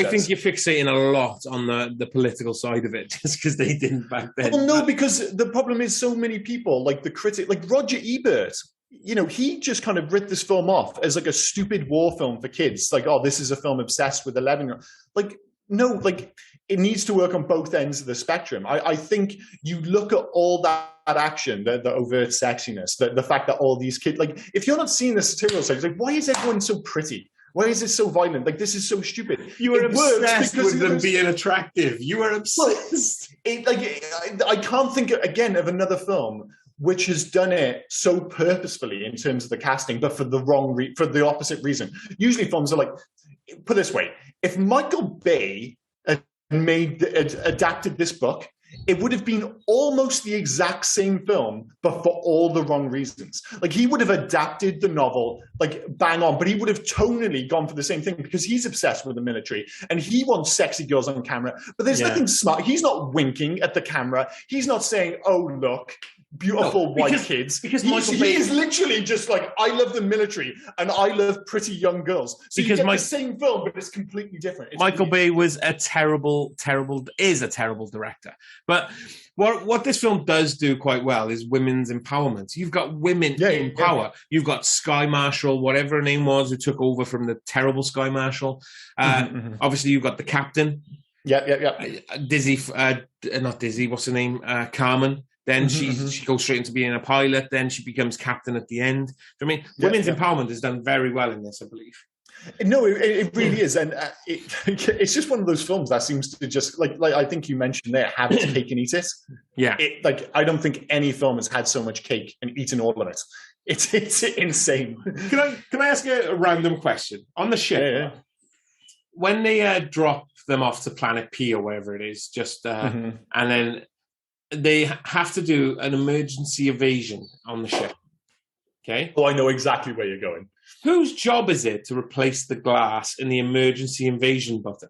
think you're fixating a lot on the political side of it just because they didn't back then. Well, no, because the problem is so many people, like the critic, like Roger Ebert, you know, he just kind of writ this film off as like a stupid war film for kids. Like, oh, this is a film obsessed with 11-year-olds. Like, no, like it needs to work on both ends of the spectrum. I think you look at all that action, the overt sexiness, the fact that all these kids, like, if you're not seeing the satirical side, like, why is everyone so pretty? Why is it so violent? Like, this is so stupid. You were obsessed with them being attractive. You were obsessed. I can't think, again, of another film which has done it so purposefully in terms of the casting, but for the opposite reason. Usually films are like, put it this way, if Michael Bay had adapted this book, it would have been almost the exact same film, but for all the wrong reasons. Like, he would have adapted the novel, like, bang on, but he would have tonally gone for the same thing because he's obsessed with the military and he wants sexy girls on camera. But there's nothing smart. He's not winking at the camera. He's not saying, oh, look, beautiful white kids. Because he is literally just like, I love the military and I love pretty young girls. So you get the same film, but it's completely different. Michael Bay was a terrible director. But what this film does do quite well is women's empowerment. You've got women in power. Yeah. You've got Sky Marshal, whatever her name was, who took over from the terrible Sky Marshal. Obviously, you've got the captain. Dizzy, not Dizzy, what's her name? Carmen. Then she goes straight into being a pilot. Then she becomes captain at the end. I mean, women's empowerment is done very well in this, I believe. No, it really is, and it's just one of those films that seems to just like I think you mentioned there, have its cake and eat it. Yeah, I don't think any film has had so much cake and eaten all of it. It's insane. Can I ask you a random question on the ship? Yeah. When they drop them off to Planet P or wherever it is, and then they have to do an emergency evasion on the ship. Okay. Oh, I know exactly where you're going. Whose job is it to replace the glass in the emergency invasion button?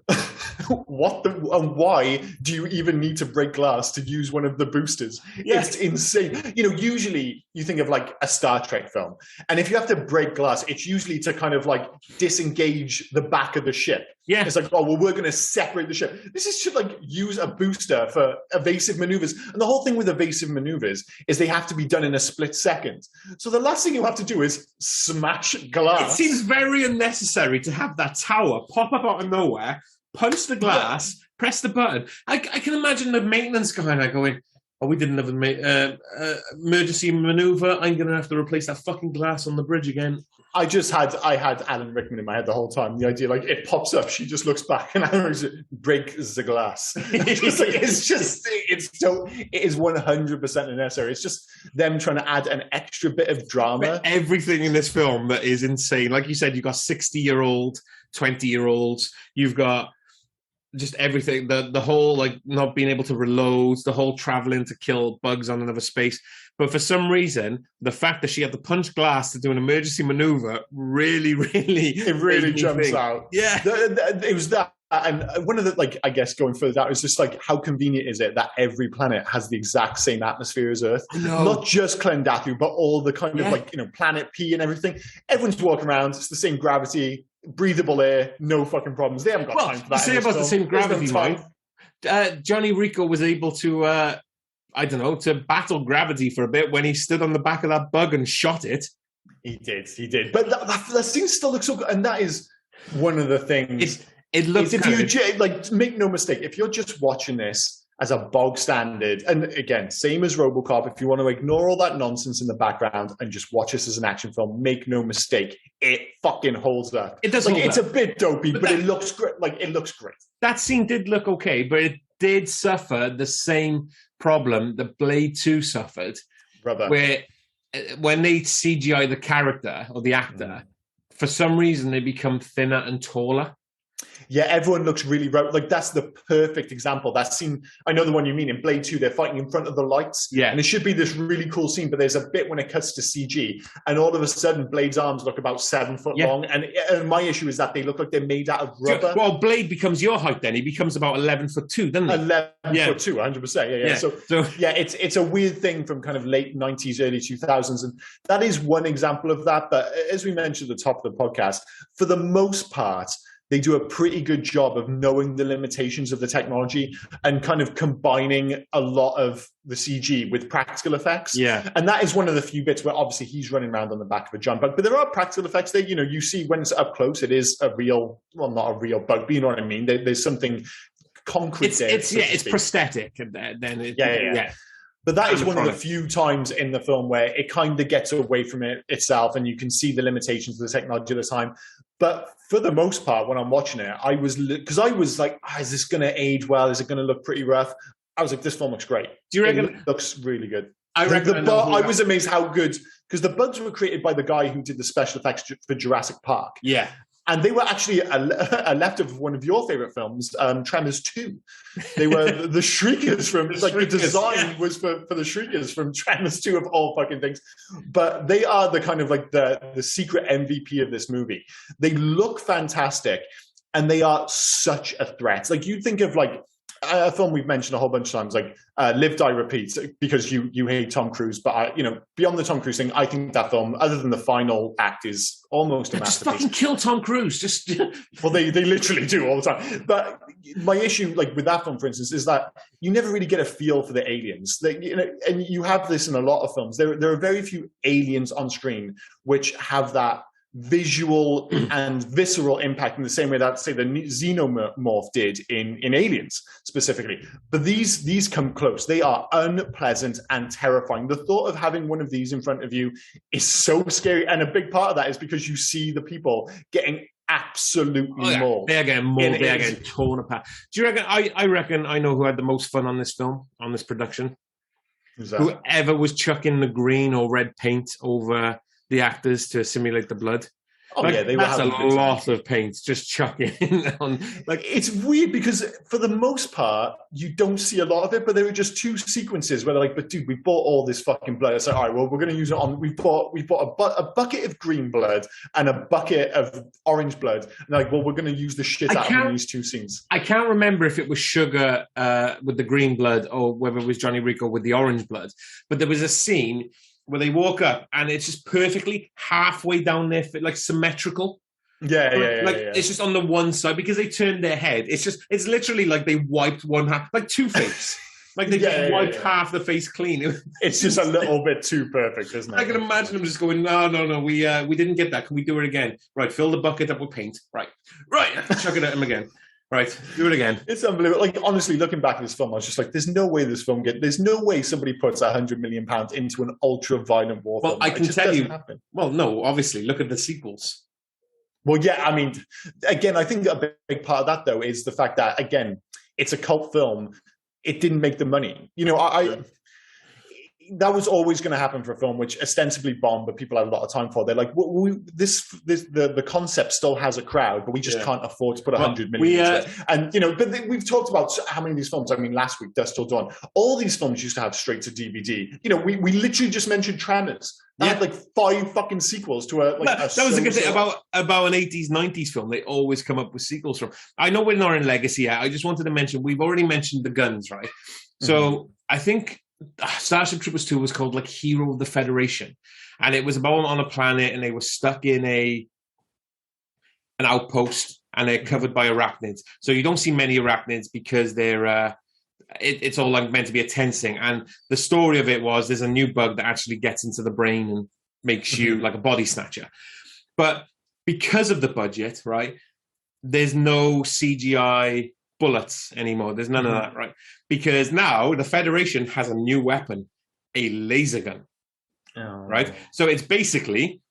And why do you even need to break glass to use one of the boosters? Yes. It's insane. You know, usually you think of like a Star Trek film, and if you have to break glass, it's usually to kind of like disengage the back of the ship. Yeah. It's like, oh, well, we're going to separate the ship. This is to like use a booster for evasive maneuvers. And the whole thing with evasive maneuvers is they have to be done in a split second. So the last thing you have to do is smash glass. It seems very unnecessary to have that tower pop up out of nowhere, punch the glass, press the button. I can imagine the maintenance guy now going, oh, we didn't have an emergency maneuver. I'm going to have to replace that fucking glass on the bridge again. I had Alan Rickman in my head the whole time. The idea, like, it pops up, she just looks back, and Alan Rickman breaks the glass. It is 100% unnecessary. It's just them trying to add an extra bit of drama. Everything in this film that is insane. Like you said, you've got 60-year-old, 20-year-olds. You've got just everything. The whole, like, not being able to reload, the whole traveling to kill bugs on another space. But for some reason, the fact that she had to punch glass to do an emergency maneuver really jumps out. Yeah. It was that. And one of the, like, I guess going further down, is just like, how convenient is it that every planet has the exact same atmosphere as Earth? Not just Klendathu, but all the kind of like, you know, Planet P and everything. Everyone's walking around. It's the same gravity, breathable air, no fucking problems. They haven't got time for that. Say about the same gravity, Mike. Johnny Rico was able to... to battle gravity for a bit when he stood on the back of that bug and shot it. He did. But that scene still looks so good. And that is one of the things. It looks like, make no mistake, if you're just watching this as a bog standard, and again, same as RoboCop, if you want to ignore all that nonsense in the background and just watch this as an action film, make no mistake, it fucking holds up. It does. Like, it's a bit dopey, but it looks great. Like, it looks great. That scene did look okay, but it did suffer the same problem that Blade 2 suffered, where when they CGI the character or the actor, for some reason they become thinner and taller. Yeah, everyone looks really like that's the perfect example. That scene, I know the one you mean. In Blade 2, they're fighting in front of the lights. Yeah. And it should be this really cool scene, but there's a bit when it cuts to CG, and all of a sudden Blade's arms look about 7 foot long. And my issue is that they look like they're made out of rubber. Well, Blade becomes your height then. He becomes about 11'2", doesn't he? 11'2", 100%. Yeah. So it's a weird thing from kind of late 90s, early 2000s. And that is one example of that. But as we mentioned at the top of the podcast, for the most part, they do a pretty good job of knowing the limitations of the technology and kind of combining a lot of the CG with practical effects. Yeah. And that is one of the few bits where obviously he's running around on the back of a giant bug. But there are practical effects that, you see when it's up close, it is a real, well, not a real bug, but you know what I mean? There's something concrete there. It's prosthetic. And then Yeah. But that is one of the few times in the film where it kind of gets away from it itself, and you can see the limitations of the technology at the time. But for the most part, when I'm watching it, I was like, is this going to age well? Is it going to look pretty rough? I was like, this film looks great. Do you reckon it looks really good? I reckon I was amazed how good, because the bugs were created by the guy who did the special effects for Jurassic Park. Yeah. And they were actually a left of one of your favorite films, Tremors 2. They were the Shriekers from, the design was for the Shriekers from Tremors 2 of all fucking things. But they are the kind of like the secret MVP of this movie. They look fantastic, and they are such a threat. Like, you think of like a film we've mentioned a whole bunch of times, like Live, Die, Repeat, because you hate Tom Cruise. But beyond the Tom Cruise thing, I think that film, other than the final act, is almost a masterpiece. Just fucking kill Tom Cruise. Just well, they literally do all the time. But my issue, like with that film, for instance, is that you never really get a feel for the aliens. And you have this in a lot of films. There are very few aliens on screen which have that visual and visceral impact in the same way that, say, the xenomorph did in Aliens specifically. But these come close. They are unpleasant and terrifying. The thought of having one of these in front of you is so scary, and a big part of that is because you see the people getting absolutely mauled. They're getting mauled. They're getting torn apart. Do you reckon? I reckon I know who had the most fun on this film, on this production. Whoever was chucking the green or red paint over the actors to simulate the blood. Oh, yeah, that's a lot of paint just chucking on. Like, it's weird because for the most part, you don't see a lot of it, but there were just 2 sequences where they're like, but dude, we bought all this fucking blood. It's like, all right, well, we're going to use it on, we bought a bucket of green blood and a bucket of orange blood. And like, well, we're going to use the shit out of these 2 scenes. I can't remember if it was Sugar with the green blood or whether it was Johnny Rico with the orange blood, but there was a scene where they walk up and it's just perfectly halfway down their foot, like symmetrical. Yeah. It's just on the one side because they turned their head. It's literally like they wiped one half, like Two-Face. Like they just wiped half the face clean. It's just a little bit too perfect, isn't it? I can imagine them just going, no, we didn't get that. Can we do it again? Right, fill the bucket up with paint. Right, chuck it at him again. Right, do it again. It's unbelievable. Like, honestly, looking back at this film, I was just like, there's no way somebody puts £100 million into an ultra-violent war film. Well, I can tell you. Well, no, obviously, look at the sequels. Well, yeah, I mean, again, I think a big part of that, though, is the fact that, again, it's a cult film. It didn't make the money. That was always going to happen for a film which ostensibly bombed, but people had a lot of time for. They're like, the concept still has a crowd, but we just can't afford to put 100 million into it. And, but we've talked about how many of these films, I mean, last week, Dusk Till Dawn, all these films used to have straight to DVD. We literally just mentioned Tremors. That had like 5 fucking sequels to a that was a good thing about an 80s, 90s film. They always come up with sequels from. I know we're not in Legacy yet. I just wanted to mention, we've already mentioned the guns, right? So I think Starship Troopers 2 was called like Hero of the Federation, and it was about on a planet and they were stuck in an outpost and they're covered by arachnids. So you don't see many arachnids because they're it's all like meant to be a tense thing. And the story of it was there's a new bug that actually gets into the brain and makes you like a body snatcher. But because of the budget, right, there's no CGI bullets anymore. There's none of that, right? Because now the Federation has a new weapon, a laser gun, right? So it's basically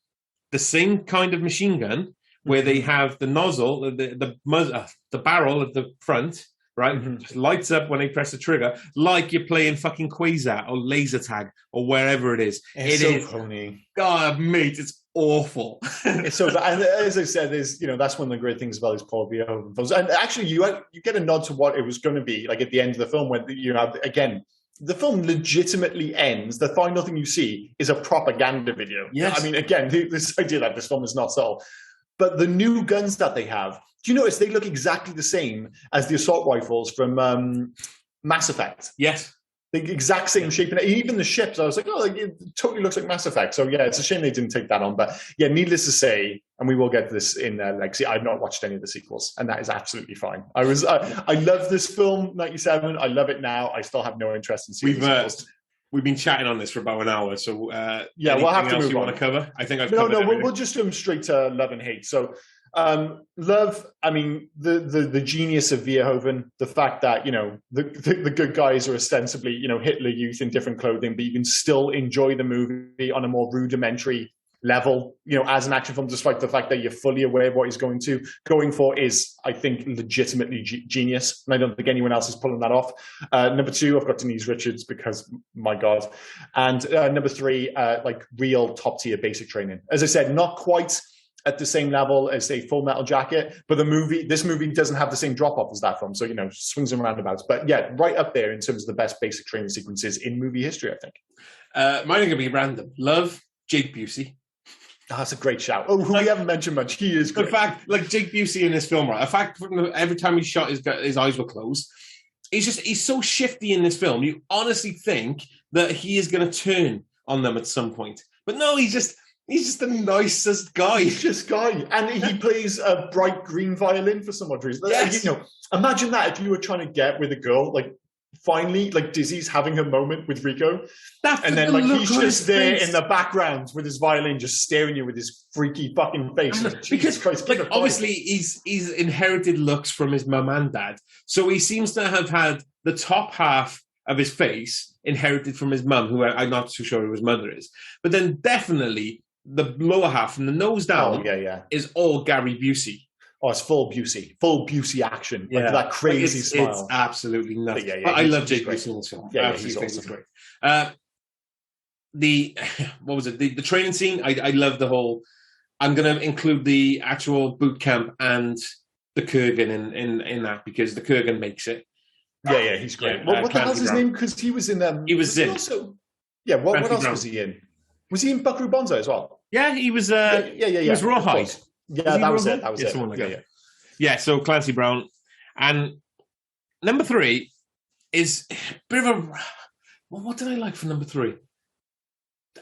the same kind of machine gun where they have the nozzle, the barrel at the front, right? Just lights up when they press the trigger, like you're playing fucking Quasar or laser tag or wherever it is. It's so phony. God, mate, it's awful. It's so, and as I said, that's one of the great things about these Paul Verhoeven films. And actually, you get a nod to what it was going to be like at the end of the film, when you have again. The film legitimately ends. The final thing you see is a propaganda video. Yes. I mean, again, this idea that this film is not subtle. But the new guns that they have, do you notice they look exactly the same as the assault rifles from Mass Effect? Yes. The exact same shape. And even the ships, I was like, oh, it totally looks like Mass Effect. So, yeah, it's a shame they didn't take that on. But, yeah, needless to say, and we will get to this in Legacy, I've not watched any of the sequels, and that is absolutely fine. I love this film, 97. I love it now. I still have no interest in seeing the sequels. We've been chatting on this for about an hour, so yeah, we'll have to move on. You want to cover? I think I've covered everything. We'll just do them straight to love and hate. So, love. I mean, the genius of Verhoeven, the fact that the good guys are ostensibly Hitler Youth in different clothing, but you can still enjoy the movie on a more rudimentary level, as an action film, despite the fact that you're fully aware of what he's going for is, I think, legitimately genius. And I don't think anyone else is pulling that off. Number 2, I've got Denise Richards because, my God. And number 3, like real top tier basic training. As I said, not quite at the same level as, say, Full Metal Jacket, but this movie doesn't have the same drop off as that film. So, swings and roundabouts. But yeah, right up there in terms of the best basic training sequences in movie history, I think. Mine are going to be random. Love Jake Busey. Oh, that's a great shout. Oh, who we haven't mentioned much. He is great. In fact, like Jake Busey in this film, right? In fact, every time he shot, his eyes were closed. He's so shifty in this film. You honestly think that he is going to turn on them at some point. But no, he's just the nicest guy. He's just guy. And he plays a bright green violin for some odd reason. Yes. Imagine that if you were trying to get with a girl, like, finally, like Dizzy's having her moment with Rico, and then like he's just there in the background with his violin, just staring you with his freaky fucking face. Because Christ, like obviously he's inherited looks from his mum and dad, so he seems to have had the top half of his face inherited from his mum, who I'm not too sure who his mother is, but then definitely the lower half from the nose down is all Gary Busey. Oh, it's full Busey action. Yeah. Like that crazy smile. It's absolutely nuts. But I love Jake Busey in this film. Yeah, he's awesome. He's great. What was it? The training scene. I love the whole. I'm going to include the actual boot camp and the Kurgan in that, because the Kurgan makes it. Yeah, he's great. What the hell's his name? Because he was in them. He was in. What else was he in? Was he in Buckaroo Banzai as well? Yeah, he was. He was Rawhide. Yeah, that was it. Yeah, so Clancy Brown. And number 3 is a bit of a... Well, what did I like for number 3?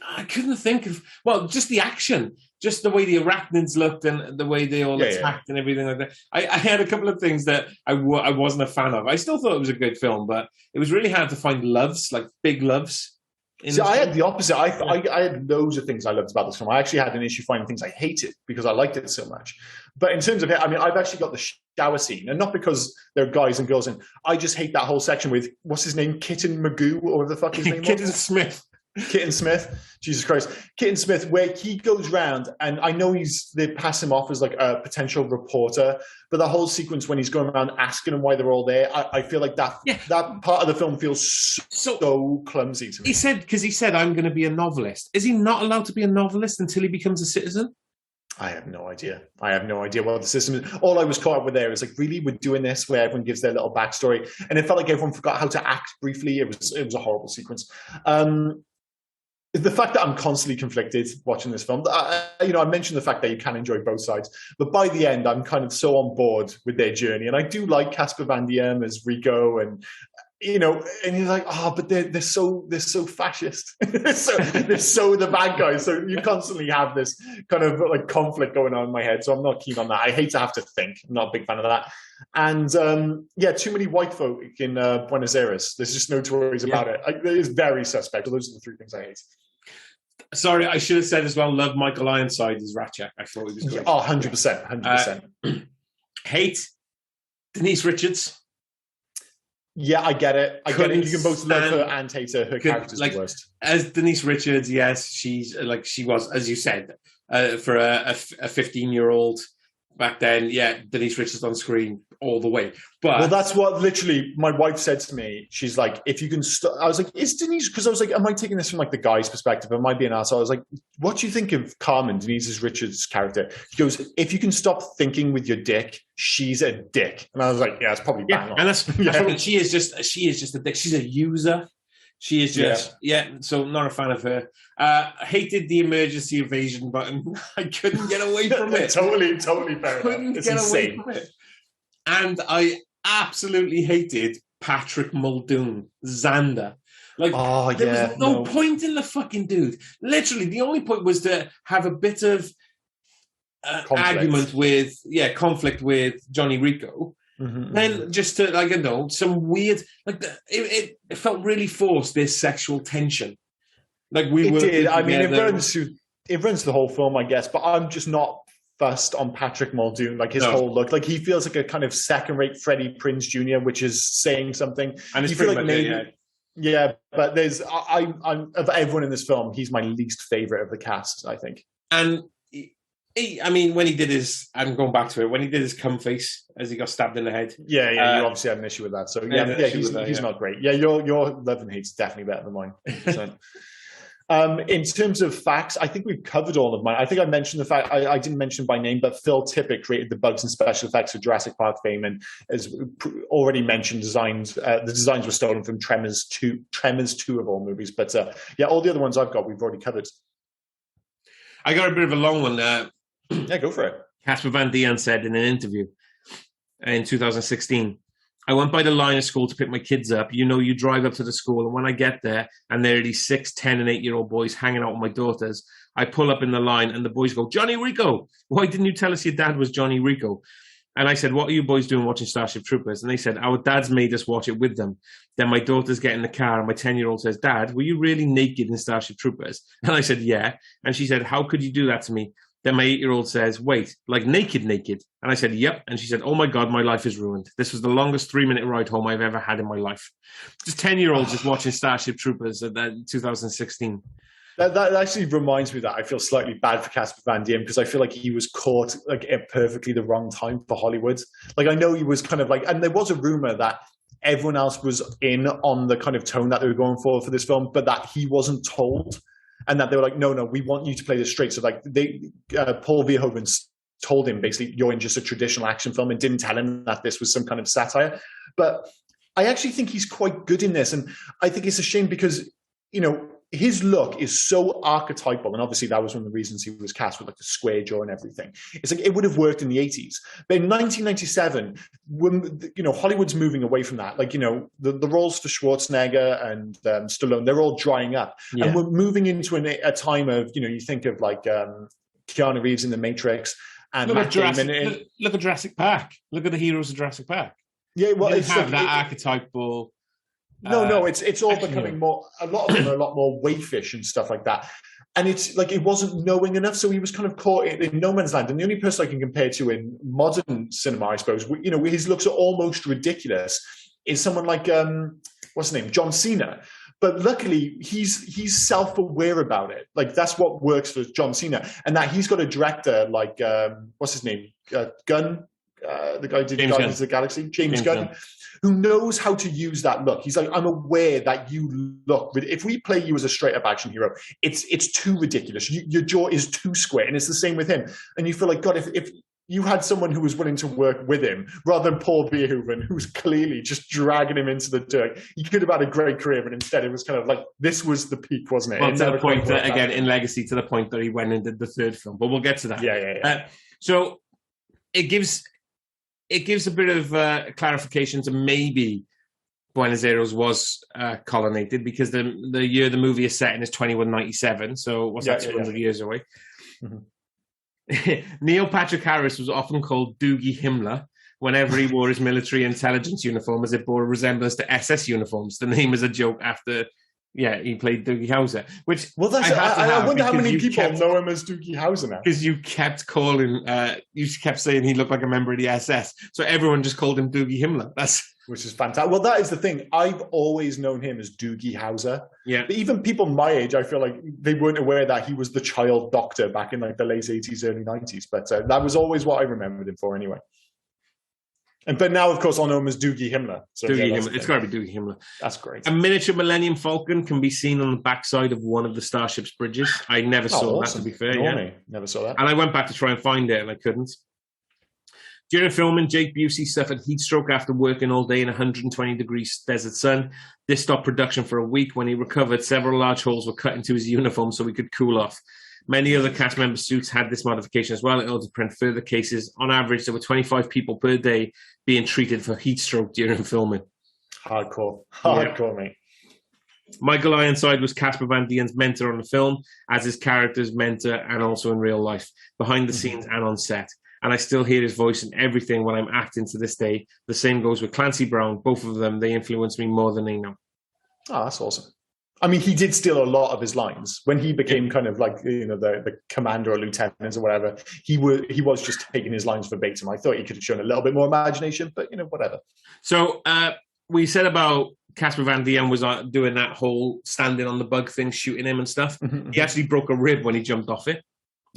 I couldn't think of... Well, just the action. Just the way the arachnids looked and the way they all attacked and everything like that. I had a couple of things that I wasn't a fan of. I still thought it was a good film, but it was really hard to find loves, like big loves. See, I had the opposite. I had loads of things I loved about this film. I actually had an issue finding things I hated because I liked it so much. But in terms of it, I mean, I've actually got the shower scene, and not because there are guys and girls in. I just hate that whole section with, what's his name, Kitten Magoo, or whatever the fuck his name was? Kitten Smith. Jesus Christ. Kitten Smith, where he goes round, and I know they pass him off as like a potential reporter, but the whole sequence when he's going around asking them why they're all there, I feel like that part of the film feels so clumsy to me. He said, I'm going to be a novelist. Is he not allowed to be a novelist until he becomes a citizen? I have no idea. What the system is. All I was caught up with there is like, really, we're doing this where everyone gives their little backstory, and it felt like everyone forgot how to act briefly. It was a horrible sequence. The fact that I'm constantly conflicted watching this film, I mentioned the fact that you can enjoy both sides, but by the end, I'm kind of so on board with their journey, and I do like Casper Van Diem as Rico, and and you're like, but they're so fascist, they're so the bad guys. So you constantly have this kind of like conflict going on in my head. So I'm not keen on that. I hate to have to think. I'm not a big fan of that. And too many white folk in Buenos Aires. There's just no two ways about it. It is very suspect. So those are the 3 things I hate. Sorry, I should have said as well, love Michael Ironside as Ratchet. I thought he was great. 100%. Hate Denise Richards. Yeah, I get it. You can both love her and hate her. Her character's the worst. As Denise Richards, yes, she's like she was, as you said, for a 15-year-old. back then, yeah, Denise Richards on screen all the way. But well, that's what literally my wife said to me. She's like, if you can I was like, is Denise, because I was like, am I taking this from like the guy's perspective? Am I being asked? I was like, what do you think of Carmen, Denise Richards' character? He goes, if you can stop thinking with your dick, she's a dick. And I was like, yeah, it's probably bang on. And that's what she is just a dick. She's a user. She is just, so not a fan of her. Hated the emergency evasion button. I couldn't get away from it. Totally fair Couldn't enough. get away from it. And I absolutely hated Patrick Muldoon, Xander. Like, there was no point in the fucking dude. Literally, the only point was to have a bit of argument conflict with Johnny Rico. Mm-hmm, then just to, like, you know, some weird, like, it felt really forced, this sexual tension. Like, it did. I mean, it runs the whole film, I guess, but I'm just not fussed on Patrick Muldoon, like his whole look. Like, he feels like a kind of second-rate Freddie Prinze Jr., which is saying something. And it's feel like maybe, but there's, I'm of everyone in this film, he's my least favorite of the cast, I think. And I mean, when he did his, I'm going back to it, when he did his cum face as he got stabbed in the head. Yeah, you obviously had an issue with that. So he's not great. Yeah, your love and hate's definitely better than mine. In terms of facts, I think we've covered all of mine. I think I mentioned the fact, I didn't mention by name, but Phil Tippett created the bugs and special effects for Jurassic Park fame, and as already mentioned, the designs were stolen from Tremors 2 of all movies. But all the other ones I've got, we've already covered. I got a bit of a long one. Yeah, go for it. Casper Van Dien said in an interview in 2016, I went by the line of school to pick my kids up. You know, you drive up to the school, and when I get there, and there are these 6, 10, and 8-year-old boys hanging out with my daughters, I pull up in the line, and the boys go, Johnny Rico, why didn't you tell us your dad was Johnny Rico? And I said, what are you boys doing watching Starship Troopers? And they said, our dads made us watch it with them. Then my daughters get in the car, and my 10-year-old says, Dad, were you really naked in Starship Troopers? And I said, yeah. And she said, how could you do that to me? Then my 8-year-old says, wait, like naked? And I said, yep. And she said, oh my God, my life is ruined. This was the longest 3-minute ride home I've ever had in my life. Just 10-year-olds just watching Starship Troopers at that 2016. That actually reminds me that I feel slightly bad for Casper Van Dien, because I feel like he was caught like at perfectly the wrong time for Hollywood. Like, I know he was kind of like, and there was a rumor that everyone else was in on the kind of tone that they were going for this film, but that he wasn't told. And that they were like, no, we want you to play this straight. So like Paul Verhoeven told him basically, you're in just a traditional action film, and didn't tell him that this was some kind of satire. But I actually think he's quite good in this. And I think it's a shame because, you know, his look is so archetypal, and obviously that was one of the reasons he was cast with like the square jaw and everything. It's like it would have worked in the 80s, but in 1997, when, you know, Hollywood's moving away from that. Like, you know, the roles for Schwarzenegger and Stallone, they're all drying up, and we're moving into a time of, you know, you think of like Keanu Reeves in The Matrix, and look at Jurassic Park. Look at the heroes of Jurassic Park. Yeah, well, it's have that archetypal. No, it's all becoming more. A lot of them are a lot more waifish and stuff like that. And it's like it wasn't knowing enough, so he was kind of caught in no man's land. And the only person I can compare to in modern cinema, I suppose, you know, his looks are almost ridiculous, is someone like what's his name, John Cena. But luckily, he's self-aware about it. Like, that's what works for John Cena, and that he's got a director like what's his name, Gunn, the guy who did Guardians of the Galaxy, James Gunn, who knows how to use that look. He's like, I'm aware that you look. If we play you as a straight-up action hero, it's too ridiculous. Your jaw is too square, and it's the same with him. And you feel like, God, if you had someone who was willing to work with him, rather than Paul Verhoeven, who's clearly just dragging him into the dirt, he could have had a great career, but instead it was kind of like, this was the peak, wasn't it? Well, to the point that, again, in Legacy, to the point that he went and did the third film. But we'll get to that. Yeah. So it gives a bit of clarification to maybe Buenos Aires was colonized, because the year the movie is set in is 2197. So what's that, 200 years away? Mm-hmm. Neil Patrick Harris was often called Doogie Himmler whenever he wore his military intelligence uniform, as it bore a resemblance to SS uniforms. The name is a joke after Yeah, he played Doogie Howser, which I wonder how many people know him as Doogie Howser now. Because you kept calling, you kept saying he looked like a member of the SS, so everyone just called him Doogie Himmler. Which is fantastic. Well, that is the thing. I've always known him as Doogie Howser. Yeah. But even people my age, I feel like they weren't aware that he was the child doctor back in like the late 80s, early 90s. But that was always what I remembered him for anyway. But now, of course, I'll know him as Doogie Himmler. So Doogie Himmler. It's got to be Doogie Himmler. That's great. A miniature Millennium Falcon can be seen on the backside of one of the Starship's bridges. I never saw that, to be fair. Yeah. Never saw that. And I went back to try and find it, and I couldn't. During filming, Jake Busey suffered heat stroke after working all day in 120 degrees desert sun. This stopped production for a week. When he recovered, several large holes were cut into his uniform so he could cool off. Many other cast member suits had this modification as well in order to prevent further cases. On average, there were 25 people per day being treated for heat stroke during filming. Hardcore, mate. Michael Ironside was Casper Van Dien's mentor on the film, as his character's mentor and also in real life, behind the scenes and on set. And I still hear his voice in everything when I'm acting to this day. The same goes with Clancy Brown. Both of them, they influence me more than they know. Oh, that's awesome. I mean, he did steal a lot of his lines when he became kind of like, you know, the commander or lieutenant or whatever. He was just taking his lines verbatim. I thought he could have shown a little bit more imagination, but, you know, whatever. So we said about Casper Van Dien was doing that whole standing on the bug thing, shooting him and stuff. He actually broke a rib when he jumped off it.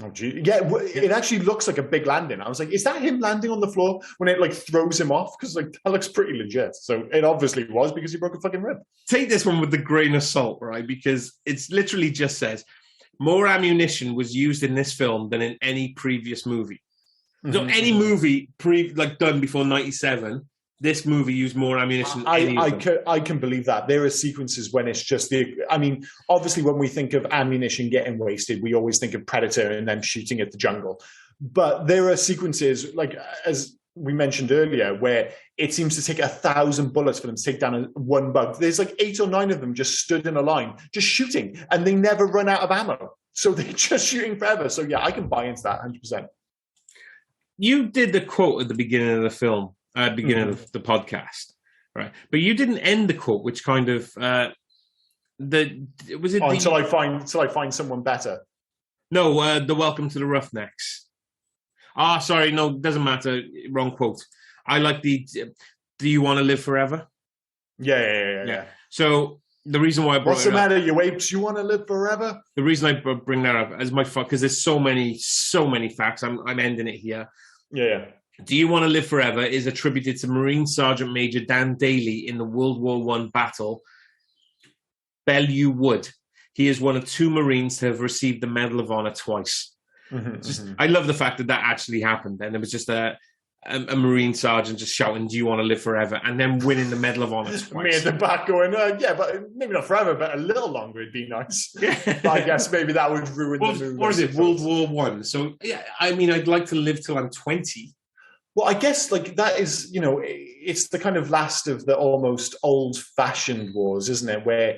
Oh, gee. Yeah, it actually looks like a big landing. I was like, is that him landing on the floor when it like throws him off? Because like that looks pretty legit. So it obviously was because he broke a fucking rib. Take this one with the grain of salt, right? Because it's literally just says more ammunition was used in this film than in any previous movie. So any movie done before 97, this movie used more ammunition. I can believe that. There are sequences when it's just obviously when we think of ammunition getting wasted, we always think of Predator and then shooting at the jungle. But there are sequences, like as we mentioned earlier, where it seems to take 1,000 bullets for them to take down one bug. There's like 8 or 9 of them just stood in a line, just shooting, and they never run out of ammo. So they're just shooting forever. So yeah, I can buy into that 100%. You did the quote at the beginning of the film. Beginning of the podcast, right? But you didn't end the quote, which kind of until I find someone better. No, the welcome to the Roughnecks. Sorry, no, doesn't matter. Wrong quote. I like the. Do you want to live forever? Yeah. So the reason why I brought what's the matter, you apes? You want to live forever? The reason I bring that up as my fuck because there's so many facts. I'm ending it here. Yeah. Do You Want to Live Forever is attributed to Marine Sergeant Major Dan Daly in the World War I battle, Belleau Wood. He is one of 2 Marines to have received the Medal of Honor twice. I love the fact that actually happened. And it was just a Marine sergeant just shouting, "Do you want to live forever?" and then winning the Medal of Honor twice. Me at the back going, yeah, but maybe not forever, but a little longer would be nice. But I guess maybe that would ruin the movie. Or is it World War I? So, yeah, I mean, I'd like to live till I'm 20. Well, I guess like that is, you know, it's the kind of last of the almost old-fashioned wars, isn't it? Where,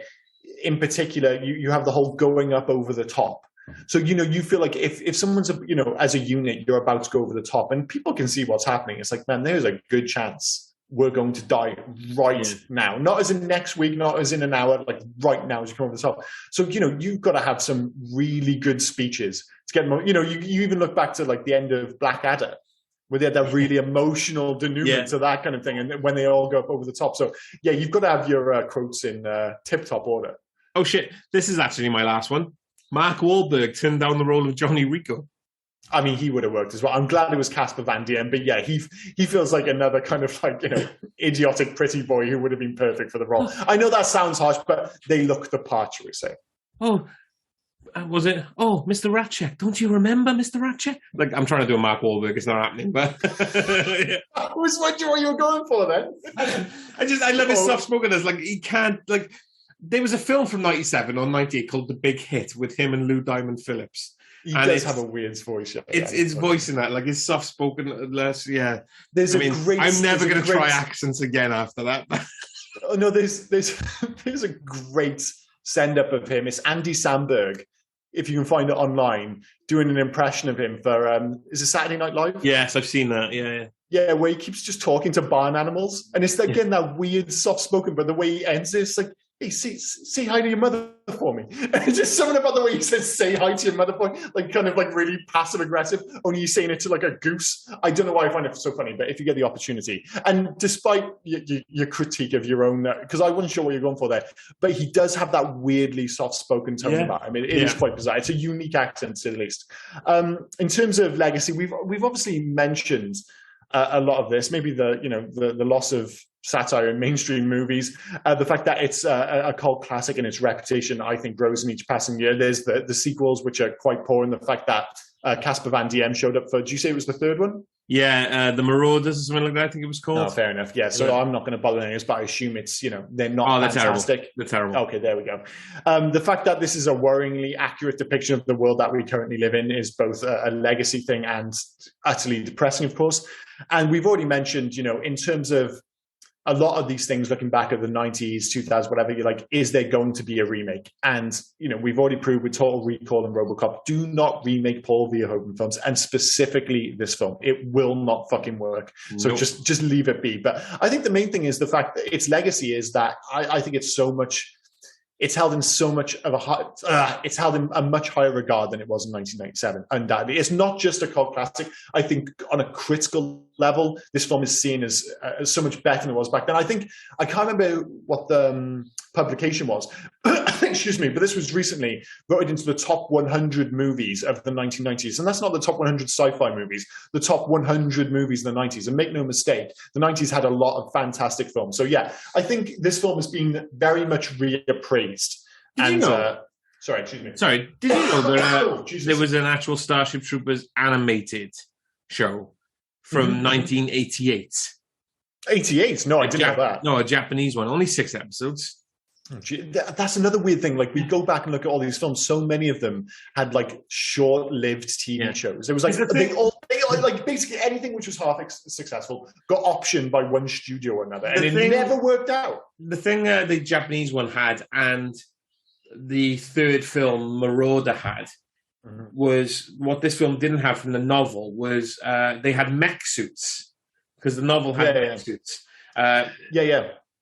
in particular, you have the whole going up over the top. So, you know, you feel like if someone's, you know, as a unit, you're about to go over the top and people can see what's happening. It's like, man, there's a good chance we're going to die right now. Not as in next week, not as in an hour, like right now as you come over the top. So, you know, you've got to have some really good speeches to get more, you know, you even look back to like the end of Blackadder, where they had that really emotional denouement to that kind of thing, and when they all go up over the top. So, yeah, you've got to have your quotes in tip-top order. Oh, shit. This is actually my last one. Mark Wahlberg turned down the role of Johnny Rico. I mean, he would have worked as well. I'm glad it was Casper Van Dien, but yeah, he feels like another kind of like, you know, idiotic pretty boy who would have been perfect for the role. I know that sounds harsh, but they look the part, shall we say. Oh, was it? Oh, Mr. Ratchet. Don't you remember Mr. Ratchet? Like, I'm trying to do a Mark Wahlberg. It's not happening, but I was wondering what you were going for then. I love his soft-spokenness. Like, he can't, like, there was a film from 97 or 98 called The Big Hit with him and Lou Diamond Phillips. He does have a weird voice. Yeah. It's voice in that, like his soft-spokenness, yeah. I'm never going to try accents again after that. No, there's a great send-up of him. It's Andy Samberg, if you can find it online, doing an impression of him for, is it Saturday Night Live? Yes, I've seen that, yeah. Yeah, where he keeps just talking to barn animals. And it's, again, that weird soft-spoken, but the way he ends it, it's like, hey, say hi to your mother for me. And just something about the way he says say hi to your mother for me, like kind of like really passive aggressive, only he's saying it to like a goose. I don't know why I find it so funny, but if you get the opportunity, and despite your critique of your own, because I wasn't sure what you're going for there, but he does have that weirdly soft-spoken tone about him. It is quite bizarre. It's a unique accent, to the least. In terms of legacy, we've obviously mentioned a lot of this, maybe the loss of satire in mainstream movies, the fact that it's a cult classic and its reputation, I think, grows in each passing year. There's the sequels, which are quite poor, and the fact that Casper Van Diem showed up for, did you say it was the third one? Yeah, the Marauders or something like that, I think it was called. Oh, fair enough. Yeah, so I'm not going to bother any of this, but I assume it's, they're not fantastic. Terrible. They're terrible. Okay, there we go. The fact that this is a worryingly accurate depiction of the world that we currently live in is both a legacy thing and utterly depressing, of course. And we've already mentioned, in terms of a lot of these things, looking back at the 90s, 2000s, whatever, you're like, is there going to be a remake? And, we've already proved with Total Recall and RoboCop, do not remake Paul Verhoeven films, and specifically this film. It will not fucking work. So just leave it be. But I think the main thing is the fact that its legacy is that I think it's held in so much of it's held in a much higher regard than it was in 1997. Undoubtedly, it's not just a cult classic. I think on a critical level, this film is seen as so much better than it was back then. I can't remember what the publication was. Excuse me, but this was recently voted into the top 100 movies of the 1990s, and that's not the top 100 sci-fi movies. The top 100 movies in the 90s. And make no mistake, the 90s had a lot of fantastic films. So yeah, I think this film has been very much reappraised. Did you know? Sorry, excuse me. Sorry, did you know there was an actual Starship Troopers animated show from 1988? 88? No, I didn't know that. No, a Japanese one. Only 6 episodes. That's another weird thing. Like, we go back and look at all these films. So many of them had like short-lived TV shows. It was like like basically anything which was half successful got optioned by one studio or another, and it never worked out. The thing the Japanese one had, and the third film Marauder had, was what this film didn't have from the novel was they had mech suits, because the novel had mech suits.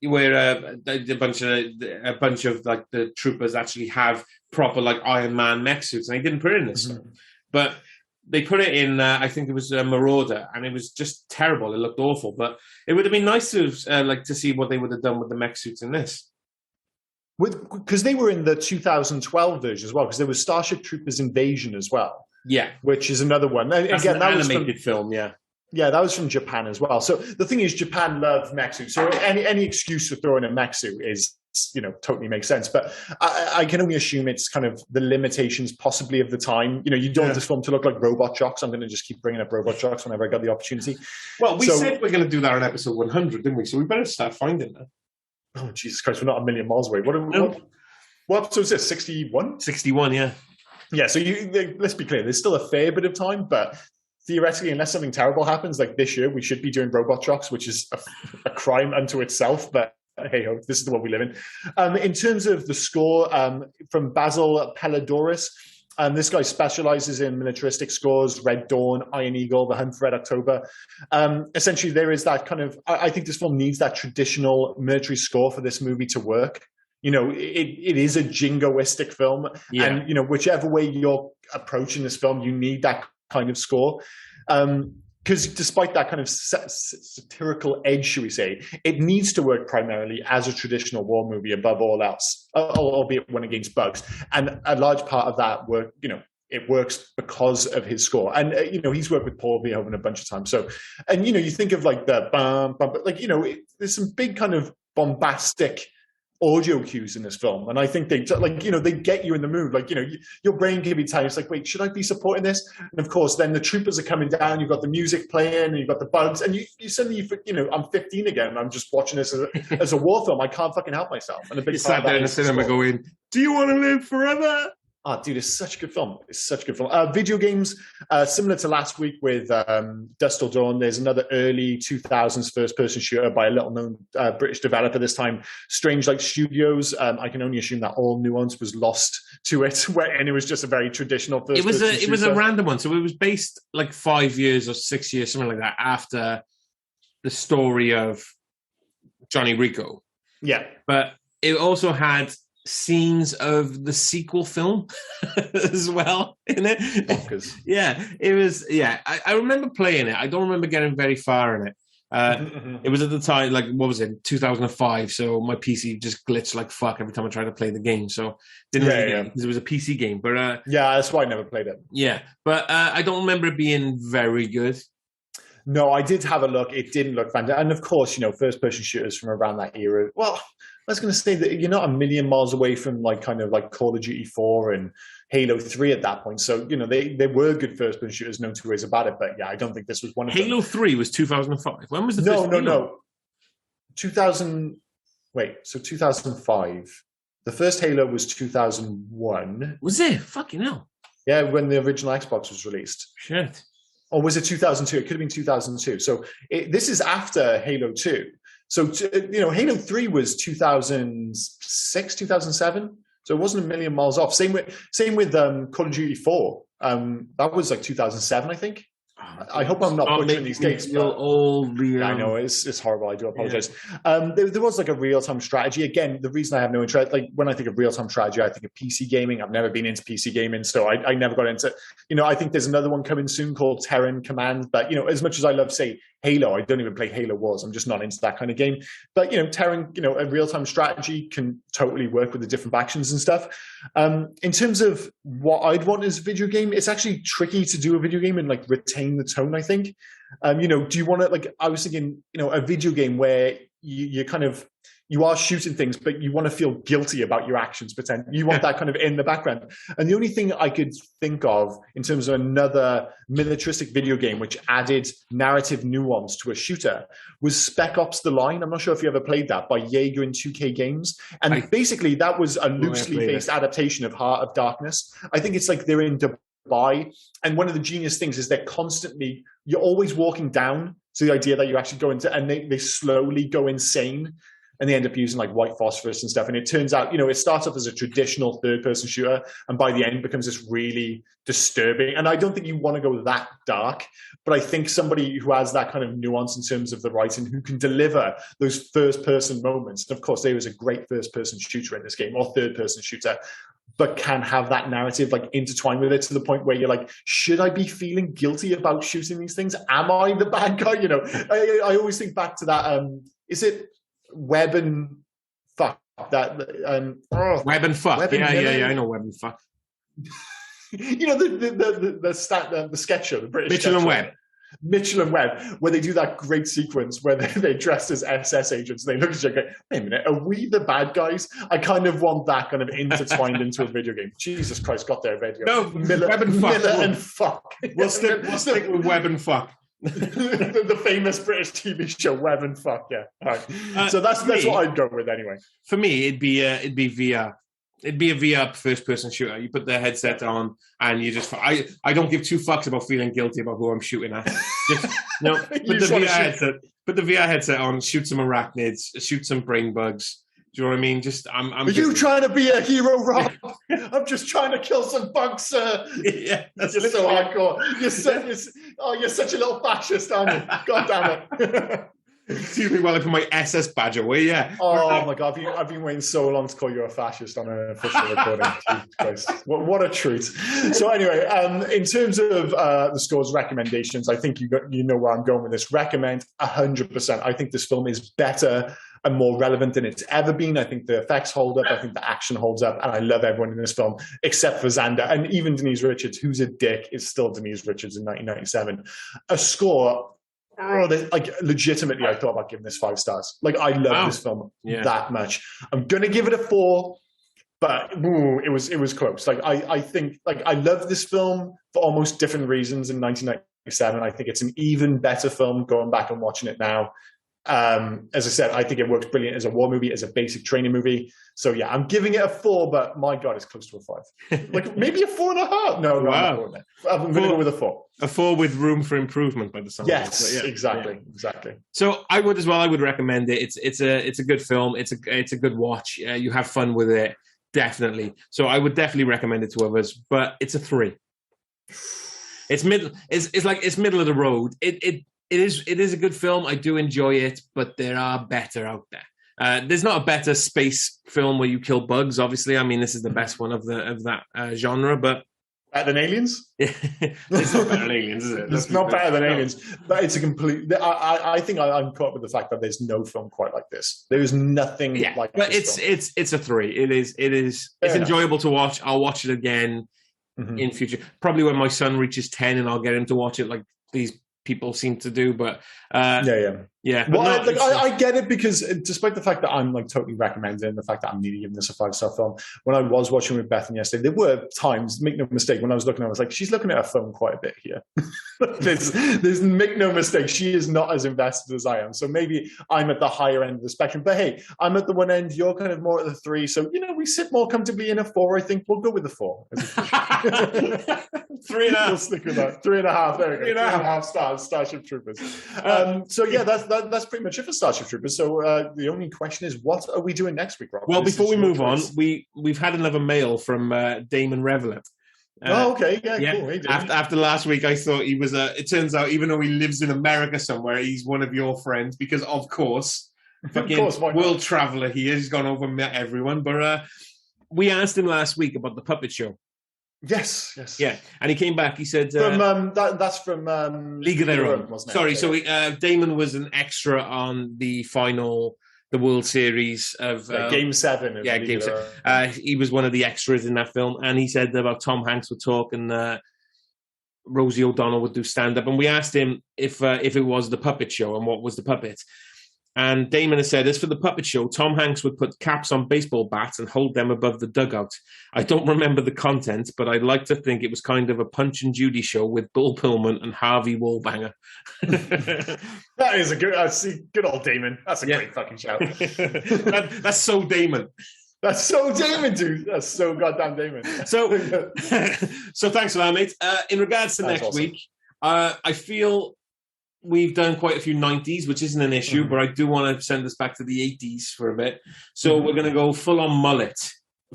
Where a bunch of like the troopers actually have proper like Iron Man mech suits, and they didn't put it in this film, but they put it in. I think it was Marauder, and it was just terrible. It looked awful, but it would have been nice to to see what they would have done with the mech suits in this. Because they were in the 2012 version as well, because there was Starship Troopers Invasion as well. Yeah, which is another one. That's an animated film. Yeah. Yeah, that was from Japan as well. So the thing is, Japan love mech suits. So any excuse for throwing a mech suit is, totally makes sense. But I can only assume it's kind of the limitations possibly of the time. You don't want this film to look like Robot Jocks. I'm going to just keep bringing up Robot Jocks whenever I get the opportunity. Well, we said we're going to do that on episode 100, didn't we? So we better start finding that. Oh, Jesus Christ, we're not a million miles away. What episode is this? 61? 61, yeah. Yeah, so let's be clear. There's still a fair bit of time, but theoretically, unless something terrible happens, like this year, we should be doing Robot Jocks, which is a crime unto itself. But hey ho, this is the world we live in. In terms of the score, from Basil Pelidoris, this guy specializes in militaristic scores: Red Dawn, Iron Eagle, The Hunt for Red October. Essentially, there is that kind of. I think this film needs that traditional military score for this movie to work. It is a jingoistic film, and whichever way you're approaching this film, you need that kind of score, because despite that kind of satirical edge, should we say, it needs to work primarily as a traditional war movie above all else, albeit one against bugs. And a large part of that work, it works because of his score. And he's worked with Paul Verhoeven a bunch of times. So, and you think of like the bum, like there's some big kind of bombastic audio cues in this film, and I think they get you in the mood. Like your brain can be telling you, it's like, wait, should I be supporting this? And of course, then the troopers are coming down. You've got the music playing, and you've got the bugs, and you suddenly, I'm 15 again. And I'm just watching this as a war film. I can't fucking help myself. And a big sat there in the cinema going, "Do you want to live forever?" Oh, dude, it's such a good film. It's such a good film. Video games, similar to last week with Dust Till Dawn, there's another early 2000s first-person shooter by a little-known British developer this time, Strange Light Studios. I can only assume that all nuance was lost to it, and it was just a very traditional first-person shooter. It was a random one. So it was based like 5 years or 6 years, something like that, after the story of Johnny Rico. Yeah. But it also had scenes of the sequel film as well in it. Bonkers. Yeah, it was. Yeah, I remember playing it. I don't remember getting very far in it. It was at the time, like, what was it, 2005? So my PC just glitched like fuck every time I tried to play the game. So didn't really get it because it was a PC game. But yeah, that's why I never played it. Yeah, but I don't remember it being very good. No, I did have a look. It didn't look fantastic. And of course, first-person shooters from around that era. Well, I was going to say that you're not a million miles away from kind of Call of Duty 4 and Halo 3 at that point. So, they were good first-person shooters, no two ways about it. But yeah, I don't think this was one of them. Halo 3 was 2005. When was the first? No. 2005. The first Halo was 2001. Was it? Fucking hell. Yeah, when the original Xbox was released. Shit. Or was it 2002? It could have been 2002. So this is after Halo 2. So, Halo 3 was 2006, 2007. So it wasn't a million miles off. Same with Call of Duty 4. That was 2007, I think. I hope I'm not butchering these dates. I know it's horrible. I do apologize. Yeah. There was a real-time strategy. Again, the reason I have no interest, when I think of real-time strategy, I think of PC gaming. I've never been into PC gaming, so I never got into. I think there's another one coming soon called Terran Command. But as much as I love, say, Halo, I don't even play Halo Wars. I'm just not into that kind of game. But Terran, a real-time strategy can totally work with the different factions and stuff. In terms of what I'd want as a video game, it's actually tricky to do a video game and retain the tone, I think. Do you want to I was thinking, a video game where you are shooting things, but you want to feel guilty about your actions. Pretend you want that kind of in the background. And the only thing I could think of in terms of another militaristic video game which added narrative nuance to a shooter was Spec Ops: The Line. I'm not sure if you ever played that, by Jaeger and 2K Games. And basically that was a loosely based adaptation of Heart of Darkness. I think it's they're in Dubai. And one of the genius things is you're always walking down to the idea that you actually go into, and they slowly go insane. And they end up using white phosphorus and stuff. And it turns out, it starts off as a traditional third-person shooter, and by the end becomes this really disturbing. And I don't think you want to go that dark, but I think somebody who has that kind of nuance in terms of the writing, who can deliver those first-person moments. And of course, there was a great first-person shooter in this game, or third-person shooter, but can have that narrative intertwined with it to the point where you're should I be feeling guilty about shooting these things? Am I the bad guy? I always think back to that. Is it Web and Fuck? Web and Fuck. Yeah, I know Web and Fuck. the sketch show, the British Mitchell and Webb. Mitchell and Webb, where they do that great sequence where they're dressed as SS agents. They look at you and go, wait a minute, are we the bad guys? I kind of want that kind of intertwined into a video game. Jesus Christ, got there, video. No, Web and Fuck. Miller and Fuck. We'll stick with Web and Fuck. the famous British TV show Web and Fuck, yeah. All right. So that's what I'd go with anyway. For me, it'd be VR. It'd be a VR first-person shooter. You put the headset on, and you just. I don't give two fucks about feeling guilty about who I'm shooting at. Just, put the VR headset on, shoot some arachnids, shoot some brain bugs. Do you know what I mean? Are you trying to be a hero, Rob? I'm just trying to kill some bugs, sir. Yeah, that's just so hardcore. You're such a little fascist, aren't you? God damn it. Excuse me while I put my SS badge away, yeah. Oh my God, I've been waiting so long to call you a fascist on an official recording. Jesus Christ. What a treat. So anyway, in terms of the score's recommendations, I think you know where I'm going with this. Recommend 100%. I think this film is better and more relevant than it's ever been. I think the effects hold up. I think the action holds up. And I love everyone in this film, except for Xander. And even Denise Richards, who's a dick, is still Denise Richards in 1997. A score... legitimately, I thought about giving this 5 stars. I love this film that much. I'm gonna give it a 4, but it was close. I think I love this film for almost different reasons. In 1997, I think it's an even better film going back and watching it now. As I said, I think it works brilliant as a war movie, as a basic training movie. So yeah, I'm giving it a 4, but my God, it's close to a 5. Maybe a 4.5. No, wow. I'm going to go with a 4. A 4 with room for improvement by the sound. Yes, exactly. So I would as well. I would recommend it. It's a good film. It's a good watch. You have fun with it, definitely. So I would definitely recommend it to others. But it's a 3. It's middle. It's middle of the road. It is a good film. I do enjoy it, but there are better out there. There's not a better space film where you kill bugs, obviously. I mean, this is the best one of that genre, but better than Aliens? It's not better than Aliens, is it? It's not better than Aliens, but it's a complete. I think I'm caught with the fact that there's no film quite like this. There is nothing like. But this it's a 3. It's enjoyable to watch. I'll watch it again in future. Probably when my son reaches 10, and I'll get him to watch it like these people seem to do. But yeah. Well, I get it, because despite the fact that I'm like totally recommending and the fact that I'm nearly giving this a 5-star film, when I was watching with Bethan yesterday, there were times, make no mistake, when I was looking, I was like, she's looking at her phone quite a bit here. there's make no mistake, she is not as invested as I am. So maybe I'm at the higher end of the spectrum. But hey, I'm at the one end, you're kind of more at the 3. So we sit more comfortably in a 4. I think we'll go with the 4. 3.5. We'll stick with that. 3.5. There we go. 3.5 stars. Starship Troopers. So yeah, that's pretty much it for Starship Troopers. So the only question is, what are we doing next week, Rob? Well, before we move on, we've had another mail from Damon Revelet. Okay, cool. Hey, after last week, I thought he was it turns out, even though he lives in America somewhere, he's one of your friends, because of course, world traveler he is. He's gone over and met everyone. But we asked him last week about the puppet show. Yes. Yeah, and he came back. He said that's from League of Their Own, wasn't it? Sorry, so Damon was an extra on the World Series of Game 7. Game 7. He was one of the extras in that film, and he said about Tom Hanks would talk and Rosie O'Donnell would do stand up, and we asked him if it was the puppet show and what was the puppet. And Damon has said, as for the puppet show, Tom Hanks would put caps on baseball bats and hold them above the dugout. I don't remember the content, but I'd like to think it was kind of a Punch and Judy show with Bill Pullman and Harvey Wallbanger. That is a good old Damon. That's a great fucking shout. That's so Damon. That's so Damon, dude. That's so goddamn Damon. So thanks for that, mate. In regards to next week, I feel we've done quite a few 90s, which isn't an issue, but I do want to send us back to the 80s for a bit. So we're going to go full on mullet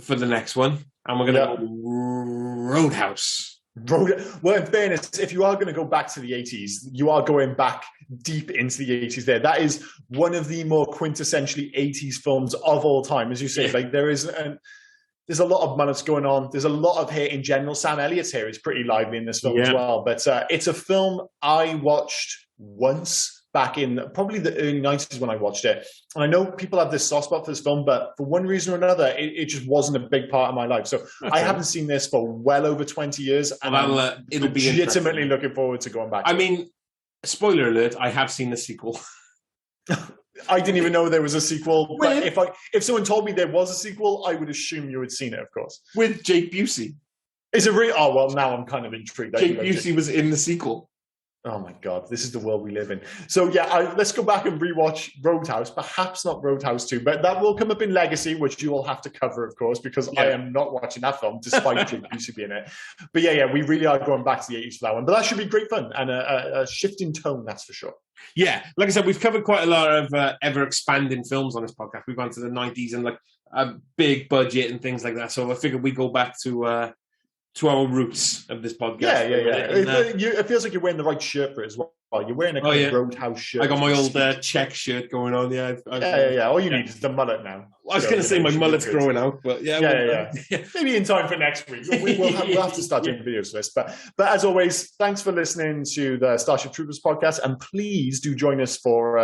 for the next one, and we're going to go Roadhouse. Well, in fairness, if you are going to go back to the 80s, you are going back deep into the 80s there. That is one of the more quintessentially 80s films of all time. As you say, like there's a lot of mullets going on. There's a lot of hair in general. Sam Elliott's hair is pretty lively in this film as well. But it's a film I watched once back in probably the early 90s when I watched it. And I know people have this soft spot for this film, but for one reason or another, it just wasn't a big part of my life. So I haven't seen this for well over 20 years. And it'll be legitimately looking forward to going back. I mean, spoiler alert, I have seen the sequel. I didn't even know there was a sequel. But if someone told me there was a sequel, I would assume you had seen it, of course. With Jake Busey. Is it really? Oh, well, now I'm kind of intrigued. Jake Busey was in the sequel. Oh my God, this is the world we live in. So yeah, let's go back and rewatch Roadhouse. Perhaps not Roadhouse 2, but that will come up in Legacy, which you will have to cover, of course, because I am not watching that film, despite Jake Busey being in it. But yeah, we really are going back to the 80s for that one. But that should be great fun and a shift in tone, that's for sure. Yeah, like I said, we've covered quite a lot of ever-expanding films on this podcast. We've gone to the 90s and like a big budget and things like that. So I figured we go back to our roots of this podcast. Yeah. It feels like you're wearing the right shirt for it as well. You're wearing a kind of Roadhouse shirt. I got my old check shirt going on. Yeah. All you need is the mullet now. I was going to say my mullet's growing out, but yeah. Maybe in time for next week. We'll have to start doing videos for this. But as always, thanks for listening to the Starship Troopers podcast, and please do join us for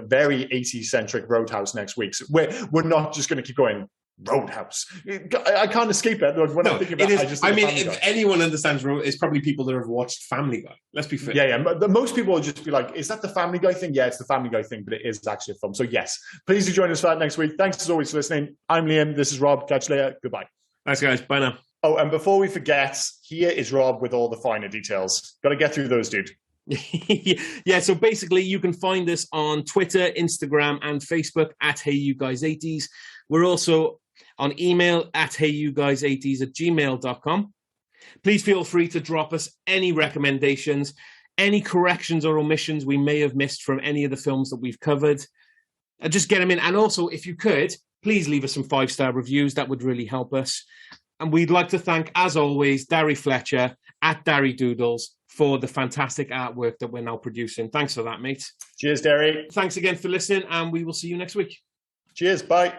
very 80s centric Roadhouse next week. So we're not just going to keep going. Roadhouse. I can't escape it. When I'm thinking about it, if anyone understands Roadhouse, it's probably people that have watched Family Guy. Let's be fair. Yeah. Most people will just be like, is that the Family Guy thing? Yeah, it's the Family Guy thing, but it is actually a film. So yes, please do join us for that next week. Thanks as always for listening. I'm Liam. This is Rob. Catch you later. Goodbye. Thanks, guys. Bye now. Oh, and before we forget, here is Rob with all the finer details. Got to get through those, dude. Yeah, so basically you can find us on Twitter, Instagram, and Facebook at HeyYouGuys80s. We're also on email at heyyouguys80s@gmail.com. Please feel free to drop us any recommendations, any corrections or omissions we may have missed from any of the films that we've covered. Just get them in. And also, if you could, please leave us some 5-star reviews. That would really help us. And we'd like to thank, as always, Darry Fletcher at Darry Doodles for the fantastic artwork that we're now producing. Thanks for that, mate. Cheers, Darry. Thanks again for listening, and we will see you next week. Cheers. Bye.